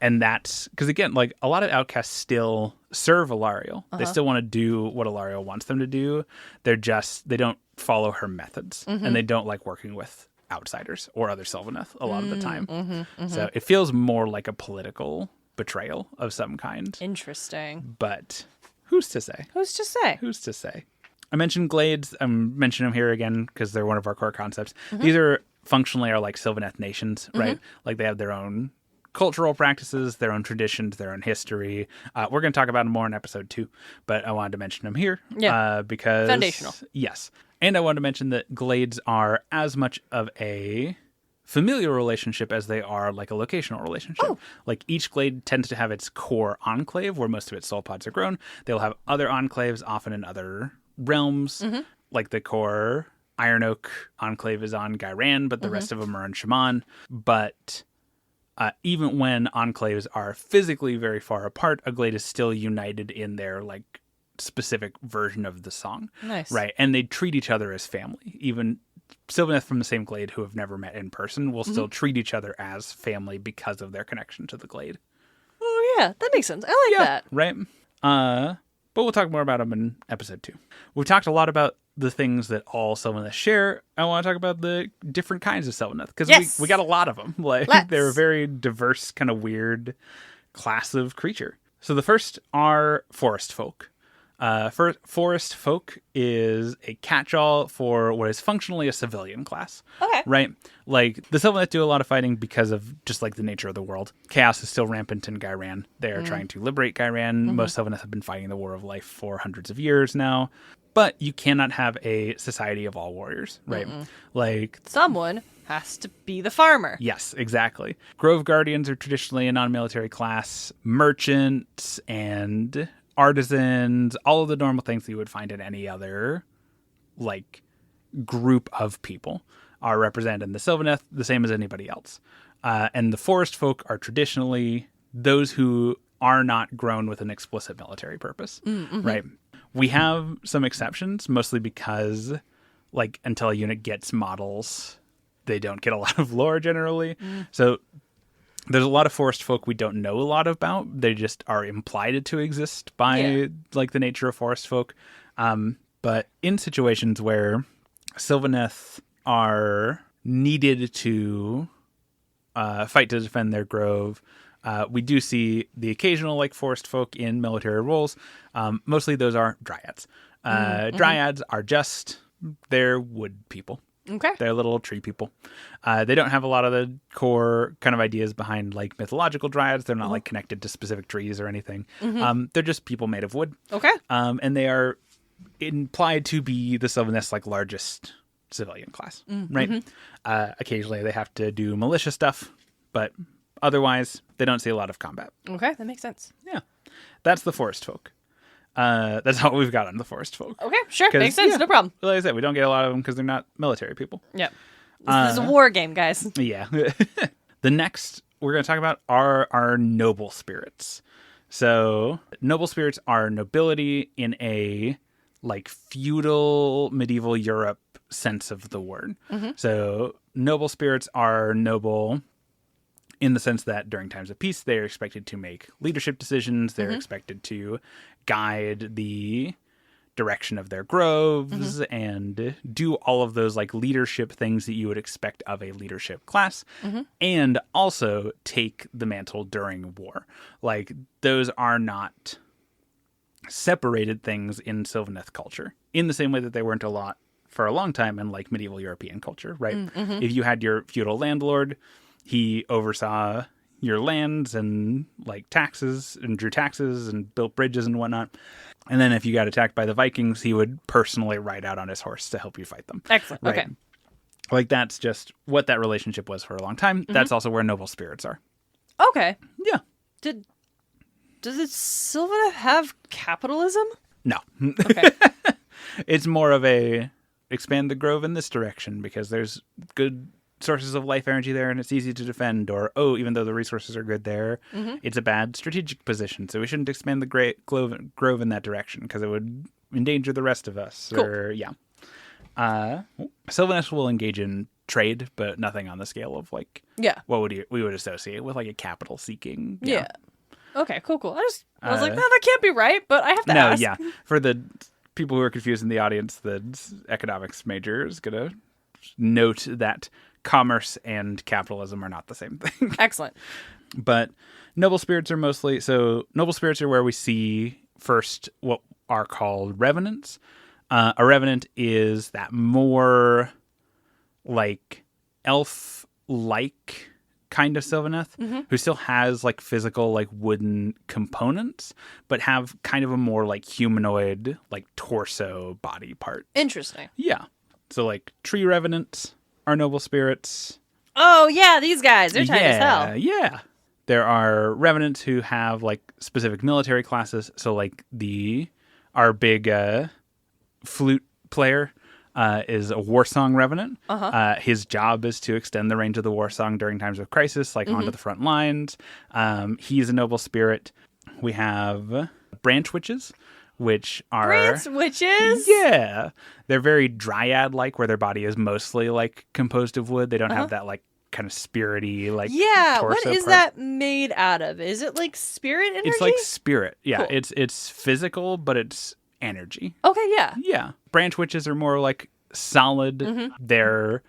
And that's because, again, a lot of outcasts still serve Alarielle. They still want to do what Alarielle wants them to do. They don't follow her methods, and they don't like working with outsiders or other Sylvaneth a lot of the time. So it feels more like a political betrayal of some kind. Interesting. But who's to say? Who's to say? Who's to say? I mentioned Glades. I'm mentioning them here again because they're one of our core concepts. These are functionally are Sylvaneth nations, right? They have their own cultural practices, their own traditions, their own history. We're going to talk about them more in episode 2, but I wanted to mention them here. Yeah. Because... Foundational. Yes. And I wanted to mention that glades are as much of a familial relationship as they are like a locational relationship. Oh. Like each glade tends to have its core enclave where most of its soul pods are grown. They'll have other enclaves, often in other realms, like the core Iron Oak enclave is on Ghyran, but the rest of them are on Shaman. But even when enclaves are physically very far apart, a glade is still united in their like specific version of the song. Nice. Right. And they treat each other as family. Even Sylvaneth from the same glade who have never met in person will still treat each other as family because of their connection to the glade. Oh, yeah. That makes sense. I like that. Right. But we'll talk more about them in episode 2. We've talked a lot about the things that all Sylvaneth share. I want to talk about the different kinds of Sylvaneth because we got a lot of them. Like they're a very diverse, kind of weird class of creature. So the first are forest folk. Forest folk is a catch-all for what is functionally a civilian class. Okay. Right? Like, the Sylvaneth do a lot of fighting because of just, like, the nature of the world. Chaos is still rampant in Ghyran. They are trying to liberate Ghyran. Most Sylvaneth have been fighting the War of Life for hundreds of years now. But you cannot have a society of all warriors, right? Like... Someone has to be the farmer. Yes, exactly. Grove Guardians are traditionally a non-military class. Merchants and... artisans, all of the normal things that you would find in any other, like, group of people are represented in the Sylvaneth, the same as anybody else. And the forest folk are traditionally those who are not grown with an explicit military purpose, right? We have some exceptions, mostly because, like, until a unit gets models, they don't get a lot of lore generally. So... there's a lot of forest folk we don't know a lot about. They just are implied to exist by like the nature of forest folk. But in situations where Sylvaneth are needed to fight to defend their grove, we do see the occasional like forest folk in military roles. Mostly those are dryads. Dryads are just they're wood people. Okay. They're little tree people. They don't have a lot of the core kind of ideas behind like mythological dryads. They're not like connected to specific trees or anything. They're just people made of wood. Okay. And they are implied to be the Sylvaneth's like largest civilian class, right? Occasionally they have to do militia stuff, but otherwise they don't see a lot of combat. Okay, that makes sense. Yeah. That's the forest folk. That's all we've got on the forest folk. Okay, sure. Makes sense. No problem. Like I said, we don't get a lot of them because they're not military people. Yep. This is a war game, guys. Yeah. The next we're going to talk about are our noble spirits. So noble spirits are nobility in a like feudal medieval Europe sense of the word. So noble spirits are noble in the sense that during times of peace, they're expected to make leadership decisions. They're expected to guide the direction of their groves and do all of those like leadership things that you would expect of a leadership class, and also take the mantle during war. Like those are not separated things in Sylvaneth culture in the same way that they weren't for a long time in like medieval European culture, right? If you had your feudal landlord, he oversaw your lands and like taxes and drew taxes and built bridges and whatnot. And then if you got attacked by the Vikings, he would personally ride out on his horse to help you fight them. Excellent. Right? Okay. Like that's just what that relationship was for a long time. That's also where noble spirits are. Okay. Yeah. Does it Sylvaneth have capitalism? No. Okay. It's more of a expand the grove in this direction because there's good sources of life energy there and it's easy to defend, or even though the resources are good there, it's a bad strategic position, so we shouldn't expand the grove in that direction because it would endanger the rest of us. Cool. Or Sylvaneth will engage in trade, but nothing on the scale of like what we would associate with like a capital seeking. Yeah. Okay, cool. I was like, no, that can't be right, but I have to ask. Yeah. For the people who are confused in the audience, the economics major is going to note that commerce and capitalism are not the same thing. Excellent. But noble spirits are noble spirits are where we see first what are called revenants. A revenant is that more like elf-like kind of Sylvaneth, who still has like physical like wooden components, but have kind of a more like humanoid like torso body part. Interesting. Yeah. So like tree revenants are noble spirits. Oh yeah, these guys, they're tight as hell. Yeah. There are revenants who have like specific military classes. So like our big flute player is a war song revenant. His job is to extend the range of the war song during times of crisis, like onto the front lines. He's a noble spirit. We have branch witches, which are... Branch witches? Yeah. They're very dryad-like, where their body is mostly like composed of wood. They don't have that like kind of spirity like Yeah, torso what is part. that made out of? Is it like spirit energy? It's like spirit. Yeah, Cool. it's physical, but it's energy. Okay, yeah. Yeah. Branch witches are more like solid. They're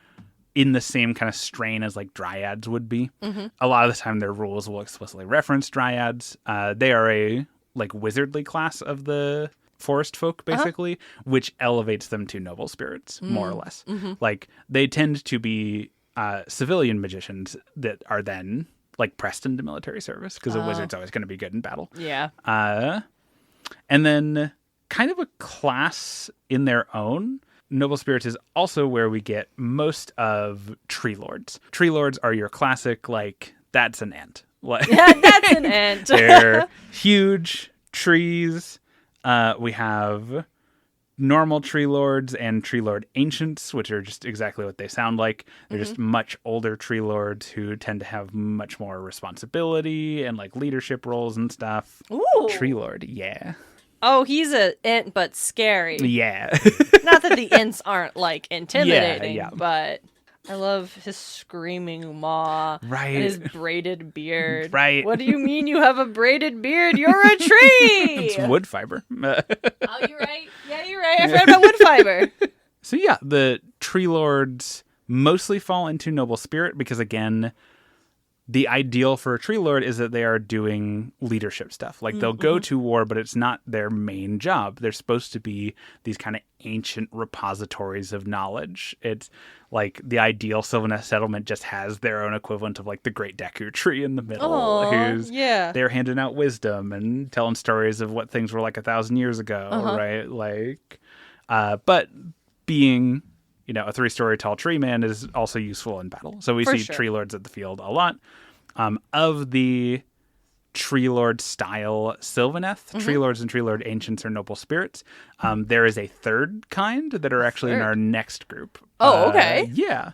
in the same kind of strain as like dryads would be. A lot of the time their rules will explicitly reference dryads. They are a like wizardly class of the forest folk, basically, which elevates them to noble spirits, more or less. Like they tend to be civilian magicians that are then like pressed into military service because a wizard's always going to be good in battle. Yeah. And then kind of a class in their own, noble spirits is also where we get most of tree lords. Tree lords are your classic, like, that's an ant. Like, Yeah, that's an ant. they're huge trees. We have normal tree lords and tree lord ancients, which are just exactly what they sound like. They're just much older tree lords who tend to have much more responsibility and like leadership roles and stuff. Ooh. Tree lord, yeah. Oh, he's an ant, but scary. Yeah. Not that the ants aren't like intimidating, Yeah. but I love his screaming maw. Right. And his braided beard. Right. What do you mean you have a braided beard? You're a tree! It's wood fiber. Oh, you're right. Yeah, you're right. I forgot about wood fiber. So yeah, the tree lords mostly fall into noble spirit because, again, the ideal for a tree lord is that they are doing leadership stuff. Like they'll go to war, but it's not their main job. They're supposed to be these kind of ancient repositories of knowledge. It's like the ideal Sylvaneth settlement just has their own equivalent of like the Great Deku tree in the middle, Aw, who's yeah. they're handing out wisdom and telling stories of what things were like 1,000 years ago, right? Like, but being, you know, a 3-story tall tree man is also useful in battle. So we For see sure. tree lords at the field a lot. Of the tree lord style Sylvaneth, tree lords and tree lord ancients are noble spirits. There is a third kind that are actually in third? our next group. Oh, okay. Yeah.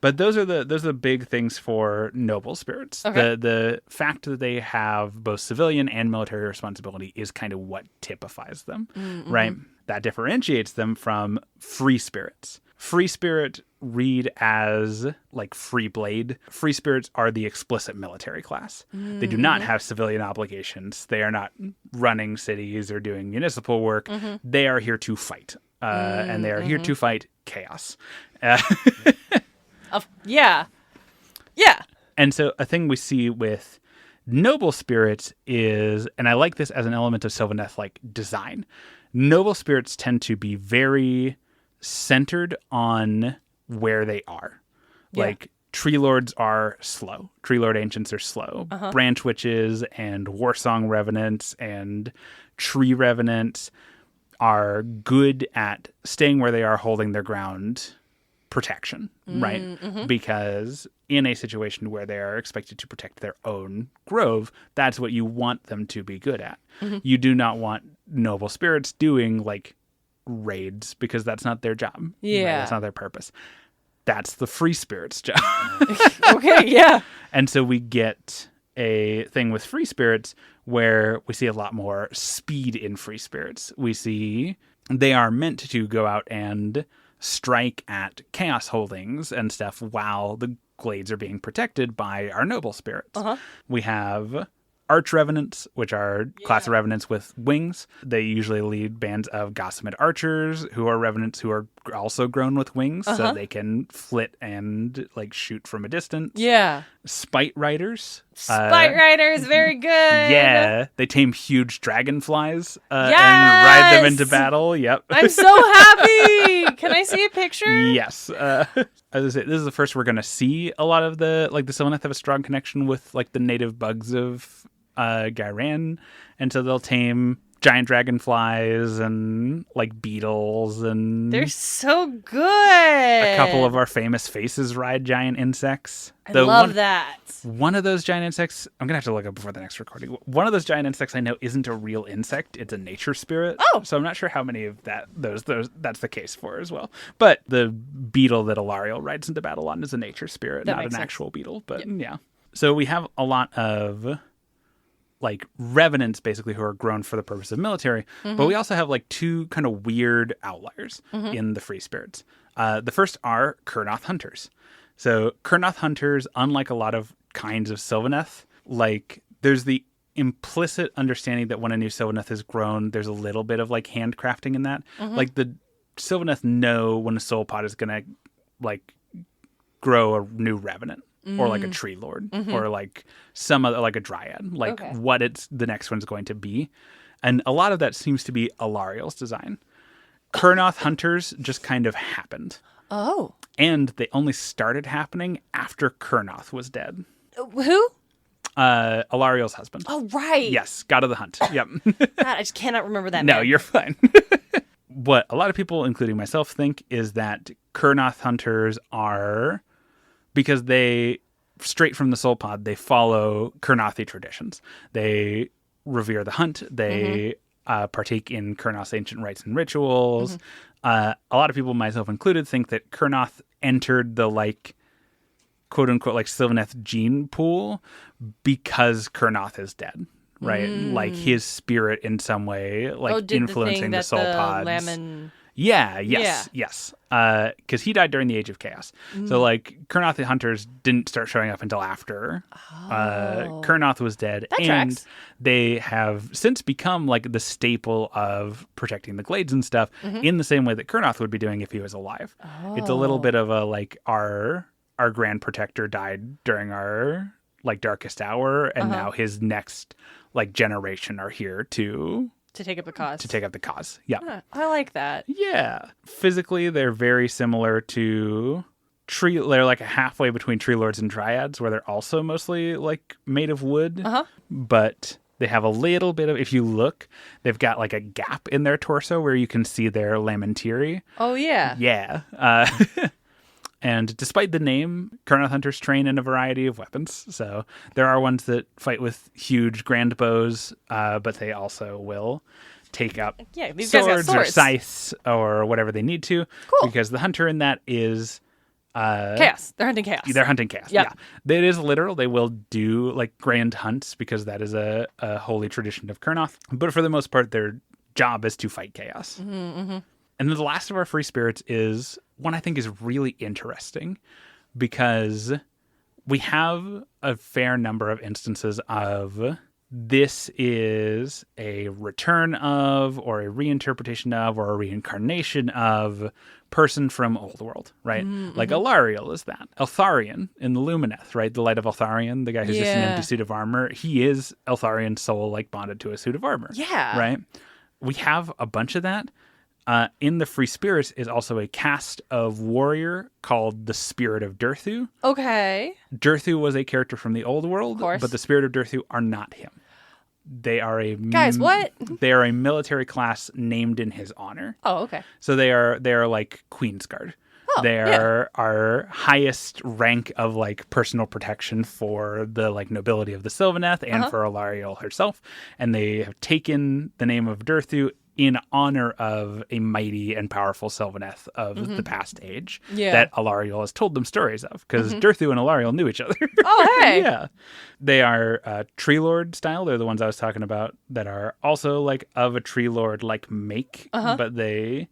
But those are the big things for noble spirits. Okay. The fact that they have both civilian and military responsibility is kind of what typifies them, right? That differentiates them from free spirits. Free spirit read as like free blade. Free spirits are the explicit military class. They do not have civilian obligations. They are not running cities or doing municipal work. They are here to fight, and they are here to fight chaos. Yeah. Yeah. And so a thing we see with noble spirits is, and I like this as an element of Sylvaneth like design, noble spirits tend to be very centered on where they are. Yeah. Like tree lords are slow. Tree lord ancients are slow. Branch witches and warsong revenants and tree revenants are good at staying where they are, holding their ground, protection, right? Because in a situation where they are expected to protect their own grove, that's what you want them to be good at. You do not want noble spirits doing like raids because that's not their job. Right? Yeah. That's not their purpose. That's the free spirits' job. Okay, yeah. And so we get a thing with free spirits where we see a lot more speed in free spirits. We see they are meant to go out and strike at chaos holdings and stuff while the glades are being protected by our noble spirits. We have arch revenants, which are class of revenants with wings. They usually lead bands of gossamed archers who are revenants who are also grown with wings, so they can flit and like shoot from a distance. Yeah. Spite riders. Spite riders, very good. Yeah, they tame huge dragonflies and Yes! ride them into battle. Yep. I'm so happy. Can I see a picture? Yes. As I say, this is the first we're going to see a lot of the Sylvaneth have a strong connection with like the native bugs of Ghyran, and so they'll tame giant dragonflies and like beetles, and They're so good. a couple of our famous faces ride giant insects. I love that. One of those giant insects, I'm going to have to look up before the next recording. One of those giant insects I know isn't a real insect. It's a nature spirit. Oh. So I'm not sure how many of those that's the case for as well. But the beetle that Alarielle rides into battle on is a nature spirit, That not an makes sense. actual beetle. But yeah. So we have a lot of like revenants basically who are grown for the purpose of military. But we also have like two kind of weird outliers in the free spirits. The first are Kurnoth hunters. So Kurnoth hunters, unlike a lot of kinds of Sylvaneth, like there's the implicit understanding that when a new Sylvaneth is grown, there's a little bit of like handcrafting in that. Like the Sylvaneth know when a soul pod is going to like grow a new revenant or like a tree lord or like some other, like a dryad, like what the next one's going to be. And a lot of that seems to be Alarielle's design. Kurnoth hunters just kind of happened. Oh. And they only started happening after Kurnoth was dead. Who? Alarielle's husband. Oh, right. Yes, God of the Hunt. Yep. God, I just cannot remember that No, man. you're fine. What a lot of people, including myself, think is that Kurnoth hunters are, because they, straight from the soul pod, they follow Kurnothi traditions. They revere the hunt. They partake in Kurnoth's ancient rites and rituals. A lot of people, myself included, think that Kurnoth entered the like quote unquote like Sylvaneth gene pool because Kurnoth is dead, right? Like his spirit in some way like influencing the soul pods. Lemon... Yes. Because he died during the Age of Chaos. So like Kurnoth hunters didn't start showing up until after Kurnoth was dead. That and tracks. they have since become like the staple of protecting the glades and stuff in the same way that Kurnoth would be doing if he was alive. It's a little bit of a like our grand protector died during our like darkest hour, and now his next like generation are here to take up the cause. Yeah. Huh, I like that. Yeah. Physically, they're very similar to they're like a halfway between tree lords and dryads, where they're also mostly like made of wood. But they have a little bit of, if you look, they've got like a gap in their torso where you can see their lamentiri. Oh, yeah. Yeah. And despite the name, Kurnoth hunters train in a variety of weapons. So there are ones that fight with huge grand bows, but they also will take up these guys got swords or scythes or whatever they need to. Cool. Because the hunter in that is chaos. They're hunting chaos. They're hunting chaos. Yep. Yeah. It is literal. They will do like grand hunts because that is a holy tradition of Kurnoth. But for the most part, their job is to fight chaos. And then the last of our free spirits is one I think is really interesting because we have a fair number of instances of this is a return of or a reinterpretation of or a reincarnation of person from Old World, right? Like Alarielle is that. Eltharion in the Lumineth, right? The Light of Eltharion, the guy who's just an empty suit of armor. He is Eltharion's soul like bonded to a suit of armor. Yeah. Right? We have a bunch of that. In the Free Spirits is also a caste of warrior called the Spirit of Durthu. Okay. Durthu was a character from the Old World, but the Spirit of Durthu are not him. They are what? They are a military class named in his honor. Oh, okay. So they are like Queensguard. Oh, they are our highest rank of like personal protection for the like nobility of the Sylvaneth and for Alarielle herself. And they have taken the name of Durthu in honor of a mighty and powerful Sylvaneth of the past age that Alarielle has told them stories of, because Durthu and Alarielle knew each other. Oh, hey! Yeah. They are Tree Lord style. They're the ones I was talking about that are also like of a Tree Lord like make, but they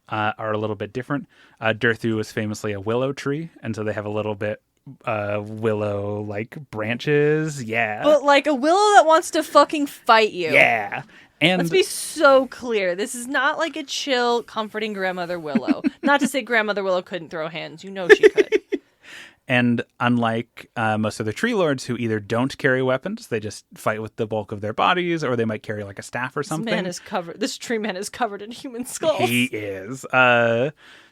are a little bit different. Durthu is famously a willow tree, and so they have a little bit willow like branches. Yeah. But like a willow that wants to fucking fight you. Yeah. And let's be so clear. This is not like a chill, comforting grandmother willow. Not to say grandmother willow couldn't throw hands. You know she could. And unlike most of the tree lords who either don't carry weapons, they just fight with the bulk of their bodies, or they might carry like a staff or something. This tree man is covered in human skulls. He is.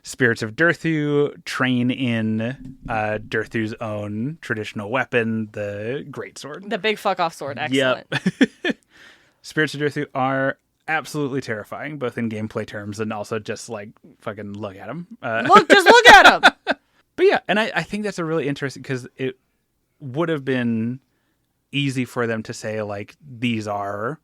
Spirits of Durthu train in Durthu's own traditional weapon, the greatsword. The big fuck off sword. Excellent. Yep. Spirits of Durthu are absolutely terrifying, both in gameplay terms and also just like fucking look at them. Just look at them. But yeah, and I think that's a really interesting, because it would have been easy for them to say like these are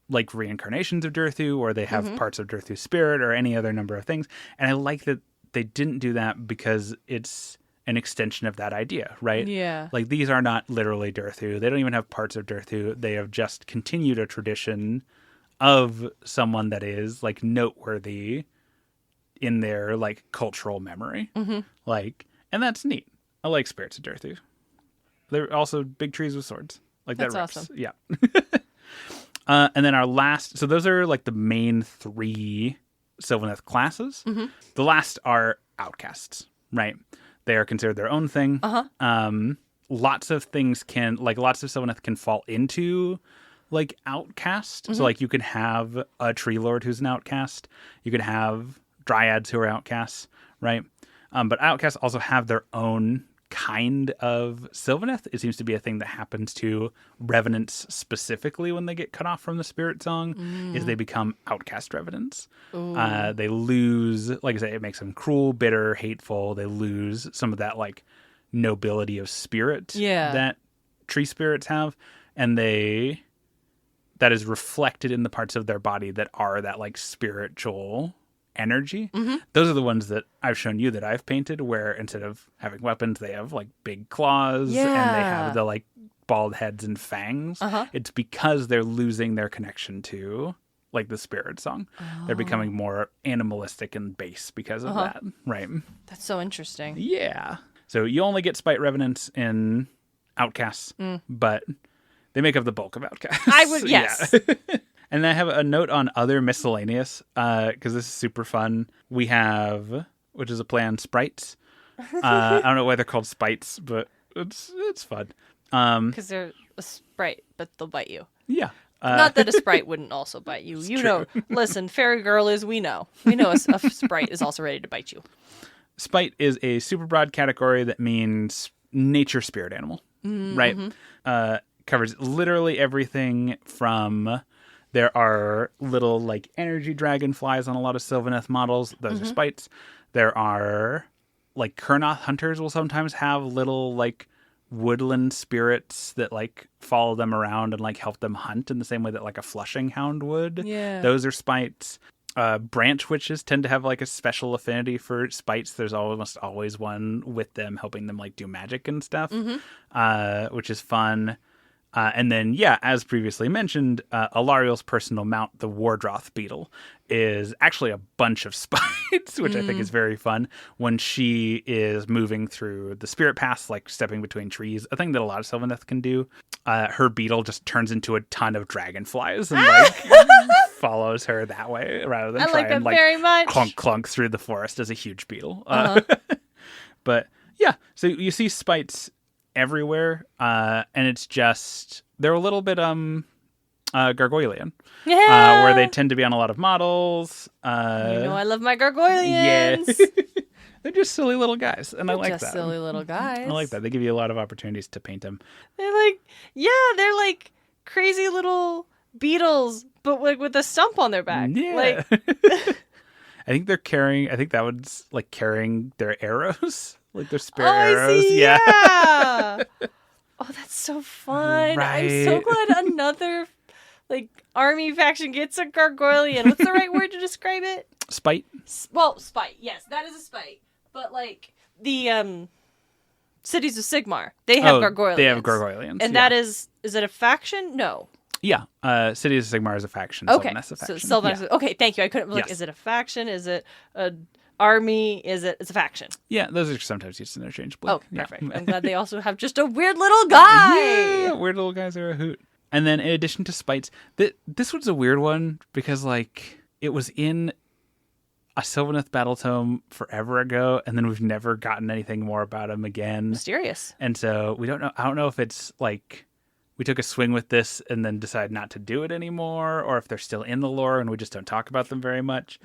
like reincarnations of Durthu, or they have parts of Durthu's spirit, or any other number of things. And I like that they didn't do that, because it's an extension of that idea, right? Yeah. Like these are not literally Durthu. They don't even have parts of Durthu. They have just continued a tradition of someone that is like noteworthy in their like cultural memory. Like, and that's neat. I like Spirits of Durthu. They're also big trees with swords. Like that's that rips. awesome. Yeah. And then our last, so those are like the main 3 Sylvaneth classes. The last are outcasts, right? They are considered their own thing. Lots of things lots of Sylvaneth can fall into like outcast. So like you could have a tree lord who's an outcast. You could have dryads who are outcasts, right? But outcasts also have their own kind of Sylvaneth. It seems to be a thing that happens to revenants specifically when they get cut off from the spirit song, is they become outcast revenants. They lose, like I say, it makes them cruel, bitter, hateful. They lose some of that like nobility of spirit that tree spirits have, and that is reflected in the parts of their body that are that like spiritual energy. Those are the ones that I've shown you that I've painted, where instead of having weapons, they have like big claws and they have the like bald heads and fangs. It's because they're losing their connection to like the spirit song. They're becoming more animalistic and base because of that, right? That's so interesting. Yeah. So you only get spite revenants in outcasts, but they make up the bulk of outcasts. I would, yes. And I have a note on other miscellaneous, because this is super fun. We have, which is a play on sprites. I don't know why they're called spites, but it's fun. Because they're a sprite, but they'll bite you. Yeah. Not that a sprite wouldn't also bite you. You know, listen, fairy girl we know a sprite is also ready to bite you. Spite is a super broad category that means nature spirit animal, right? Covers literally everything from... There are little like energy dragonflies on a lot of Sylvaneth models. Those are spites. There are like Kurnoth hunters will sometimes have little like woodland spirits that like follow them around and like help them hunt in the same way that like a flushing hound would. Yeah. Those are spites. Branch witches tend to have like a special affinity for spites. There's almost always one with them helping them like do magic and stuff, which is fun. And then, yeah, as previously mentioned, Alarielle's personal mount, the Wardroth beetle, is actually a bunch of spites, which I think is very fun. When she is moving through the spirit paths, like stepping between trees, a thing that a lot of Sylvaneth can do, her beetle just turns into a ton of dragonflies and like follows her that way rather than try and like very much. clunk through the forest as a huge beetle. But yeah, so you see spites everywhere, and it's just they're a little bit gargoylean, where they tend to be on a lot of models. I love my gargoyleans. Yeah. They're just silly little guys, and I like that. Just silly little guys. I like that. They give you a lot of opportunities to paint them. They're like crazy little beetles, but like with a stump on their back. Yeah. I think that was like carrying their arrows. Like their spirit arrows. Yeah. Oh, that's so fun. Right. I'm so glad another like army faction gets a gargoylean. What's the right word to describe it? Spite. Well, spite. Yes, that is a spite. But like the Cities of Sigmar, they have gargoyleans. They have gargoyleans. And that is it a faction? No. Yeah. Cities of Sigmar is a faction. Okay. Sylvaneth's a faction. So Sylvaneth. Yeah. Okay, thank you. I couldn't Yes. is it a faction? Is it a Army is it's a faction. Yeah, those are sometimes used interchangeably. Oh, Yeah. perfect. I'm glad they also have just a weird little guy. Yeah, weird little guys are a hoot. And then in addition to spites, this was a weird one because like it was in a Sylvaneth battle tome forever ago, and then we've never gotten anything more about him again. Mysterious. And so we don't know. I don't know if it's like we took a swing with this and then decided not to do it anymore, or if they're still in the lore and we just don't talk about them very much.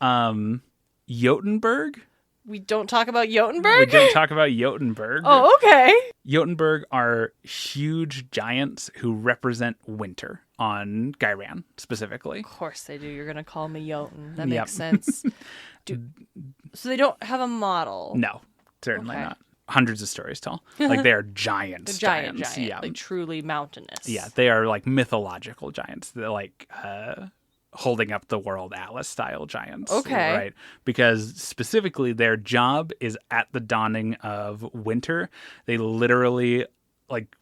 Jotunberg. We don't talk about Jotunberg? We don't talk about Jotunberg. Oh, okay. Jotunberg are huge giants who represent winter on Ghyran, specifically. Of course they do. You're going to call me Jotun. That makes sense. So they don't have a model? No, certainly not. Hundreds of stories tall. Like, they are giants. Giant. Yeah. Like, truly mountainous. Yeah, they are, like, mythological giants. They're, like, holding up the world Atlas-style giants. Okay. Right? Because, specifically, their job is at the dawning of winter. They literally, like,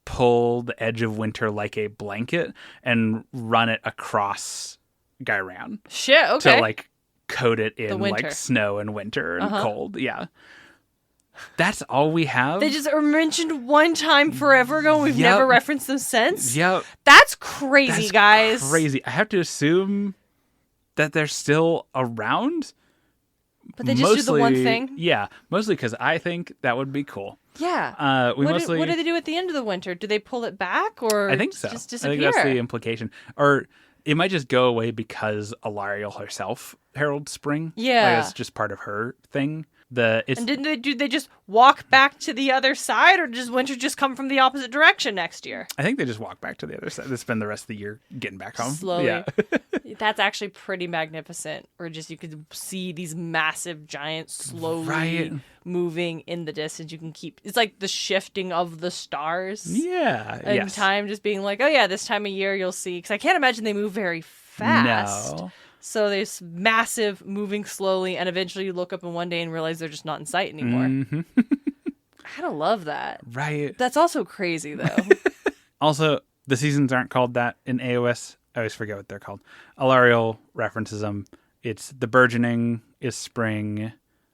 pull the edge of winter like a blanket and run it across Ghyran. Shit, okay. To, like, coat it in, winter. like, snow and winter and cold. Yeah. That's all we have. They just are mentioned one time forever ago and we've never referenced them since? Yep. That's crazy, guys. Crazy. I have to assume that they're still around. But they just do the one thing? Yeah. Mostly because I think that would be cool. Yeah. What do they do at the end of the winter? Do they pull it back or I think so. just disappear? I think that's the implication. Or it might just go away because Alarielle herself heralds spring. Yeah. Like, it's just part of her thing. And do they just walk back to the other side, or does winter just come from the opposite direction next year? I think they just walk back to the other side. They spend the rest of the year getting back home. Slowly. Yeah. That's actually pretty magnificent. Or just you could see these massive giants slowly moving in the distance. You can it's like the shifting of the stars. Yeah. And time just being like, oh yeah, this time of year you'll see. Because I can't imagine they move very fast. No. So there's massive moving slowly, and eventually you look up in one day and realize they're just not in sight anymore. Mm-hmm. I kind of love that. Right. That's also crazy, though. Also, the seasons aren't called that in AOS. I always forget what they're called. Alarielle references them. It's the burgeoning is spring,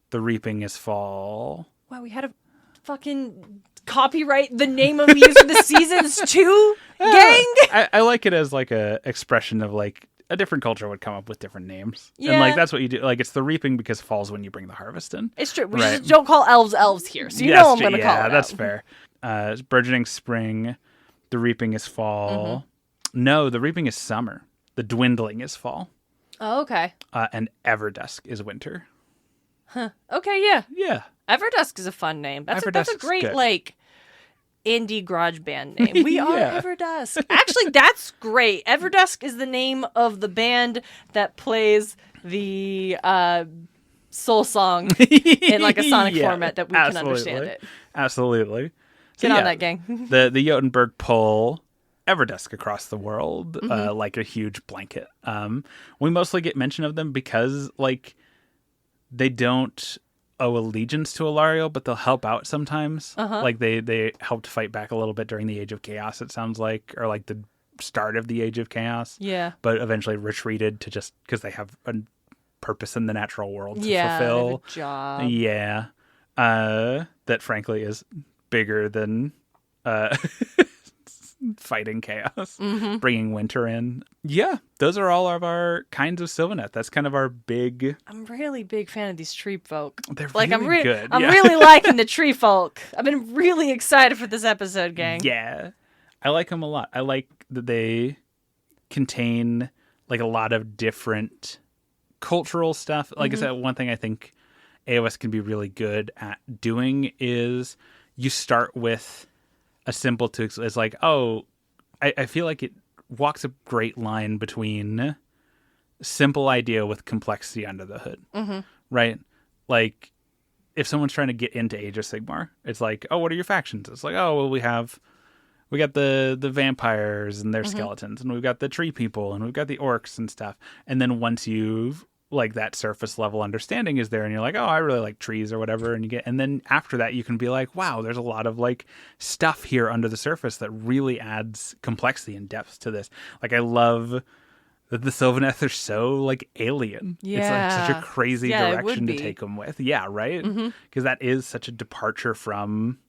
the reaping is fall. Wow, we had a fucking copyright the name of these for the seasons too, gang. I like it as like a expression of like a different culture would come up with different names. Yeah. And like that's what you do. Like it's the reaping because fall's when you bring the harvest in. It's true. We just don't call elves here. So you know I'm going to call it. Yeah, that's fair. It's burgeoning spring. The reaping is fall. Mm-hmm. No, the reaping is summer. The dwindling is fall. Oh, okay. And Everdusk is winter. Huh. Okay, yeah. Yeah. Everdusk is a fun name. That's a great good. like indie garage band name. We are Yeah. Everdusk. Actually, that's great. Everdusk is the name of the band that plays the soul song in like a sonic format that we can understand it. Absolutely. Get on that, gang. the Jotunberg pull Everdusk across the world like a huge blanket. We mostly get mention of them because like they don't owe allegiance to Alarielle, but they'll help out sometimes. Like they helped fight back a little bit during the Age of Chaos, it sounds like, or like the start of the Age of Chaos. Yeah. But eventually retreated to just because they have a purpose in the natural world to fulfill. They have a job. Yeah. That frankly is bigger than fighting chaos, bringing winter in. Yeah, those are all of our kinds of Sylvaneth. That's kind of our big... I'm really big fan of these tree folk. They're like, really good. I'm really liking the tree folk. I've been really excited for this episode, gang. Yeah. I like them a lot. I like that they contain like a lot of different cultural stuff. Like I said, one thing I think AOS can be really good at doing is you start with a simple it's like, oh, I feel like it walks a great line between simple idea with complexity under the hood, right? Like if someone's trying to get into Age of Sigmar, it's like, oh, what are your factions? It's like, oh, well, we got the vampires and their skeletons, and we've got the tree people, and we've got the orcs and stuff. And then once you've like that surface level understanding is there and you're like, oh, I really like trees or whatever. And then after that, you can be like, wow, there's a lot of like stuff here under the surface that really adds complexity and depth to this. Like I love that the Sylvaneth are so like alien. It's like such a crazy direction to take them with. Yeah, right? Because that is such a departure from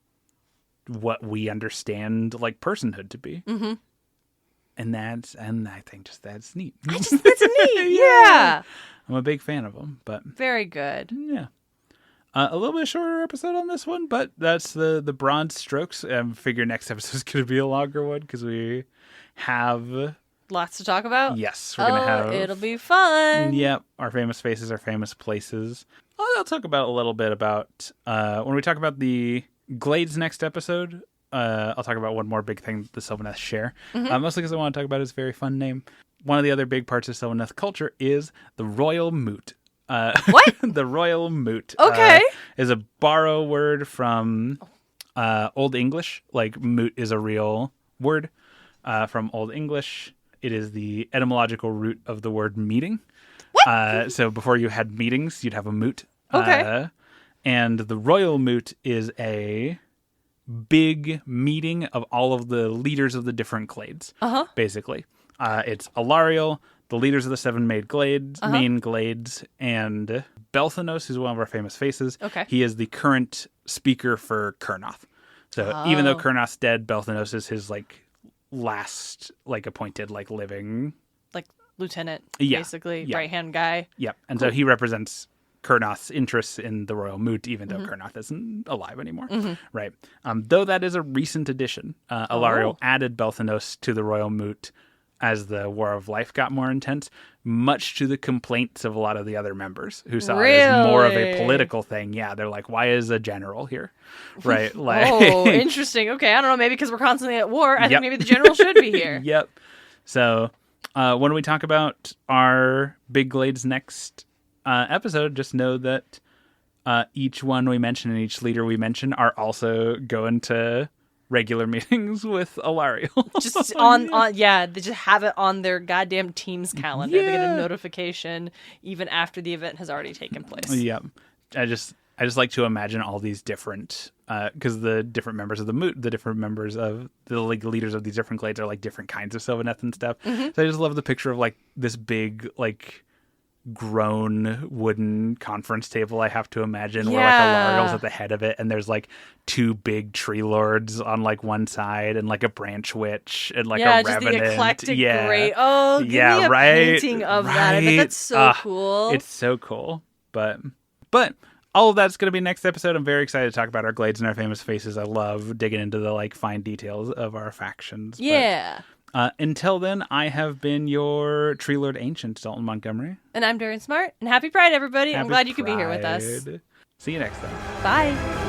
what we understand like personhood to be. And I think just that's neat. That's neat. Yeah. I'm a big fan of them, but very good. Yeah. A little bit shorter episode on this one, but that's the broad strokes. I figure next episode is going to be a longer one because we have lots to talk about. Yes, we're going to have. It'll be fun. Yep, our famous faces, our famous places. I'll talk about a little bit about when we talk about the Glades next episode. I'll talk about one more big thing the Sylvaneth share. Mostly because I want to talk about his very fun name. One of the other big parts of Sylvaneth culture is the royal moot. What? The royal moot. Okay. Is a borrow word from Old English. Like moot is a real word from Old English. It is the etymological root of the word meeting. What? So before you had meetings, you'd have a moot. Okay. And the royal moot is a big meeting of all of the leaders of the different glades, basically. It's Alarielle, the leaders of the 7 main glades, and Belthanos, who's one of our famous faces. Okay. He is the current speaker for Kurnoth. So even though Kurnoth's dead, Belthanos is his like last like appointed like living like lieutenant, basically right-hand guy. Yep. And so he represents Kurnoth's interests in the royal moot, even though Kurnoth isn't alive anymore. Right. Though that is a recent addition. Alarielle added Belthanos to the royal moot as the War of Life got more intense, much to the complaints of a lot of the other members who saw it as more of a political thing. Yeah, they're like, why is a general here? Right? Like, interesting. Okay, I don't know, maybe because we're constantly at war. I think maybe the general should be here. Yep. So when we talk about our Big Glades next episode, just know that each one we mention and each leader we mention are also going to regular meetings with Alarielle. Just they just have it on their goddamn Teams calendar. They get a notification even after the event has already taken place. Yeah. I just like to imagine all these different because the different members of the moot, the different members of the like leaders of these different glades are like different kinds of Sylvaneth and stuff. So I just love the picture of like this big like grown wooden conference table I have to imagine where like Alarielle's at the head of it and there's like 2 big tree lords on like one side and like a branch witch and like a revenant. The eclectic great. Oh, give me a painting of that. I bet that's so cool. It's so cool. But all of that's going to be next episode. I'm very excited to talk about our glades and our famous faces. I love digging into the like fine details of our factions. Yeah. Until then, I have been your Tree Lord Ancient, Dalton Montgomery. And I'm Darren Smart. And happy Pride, everybody. I'm glad you could be here with us. See you next time. Bye.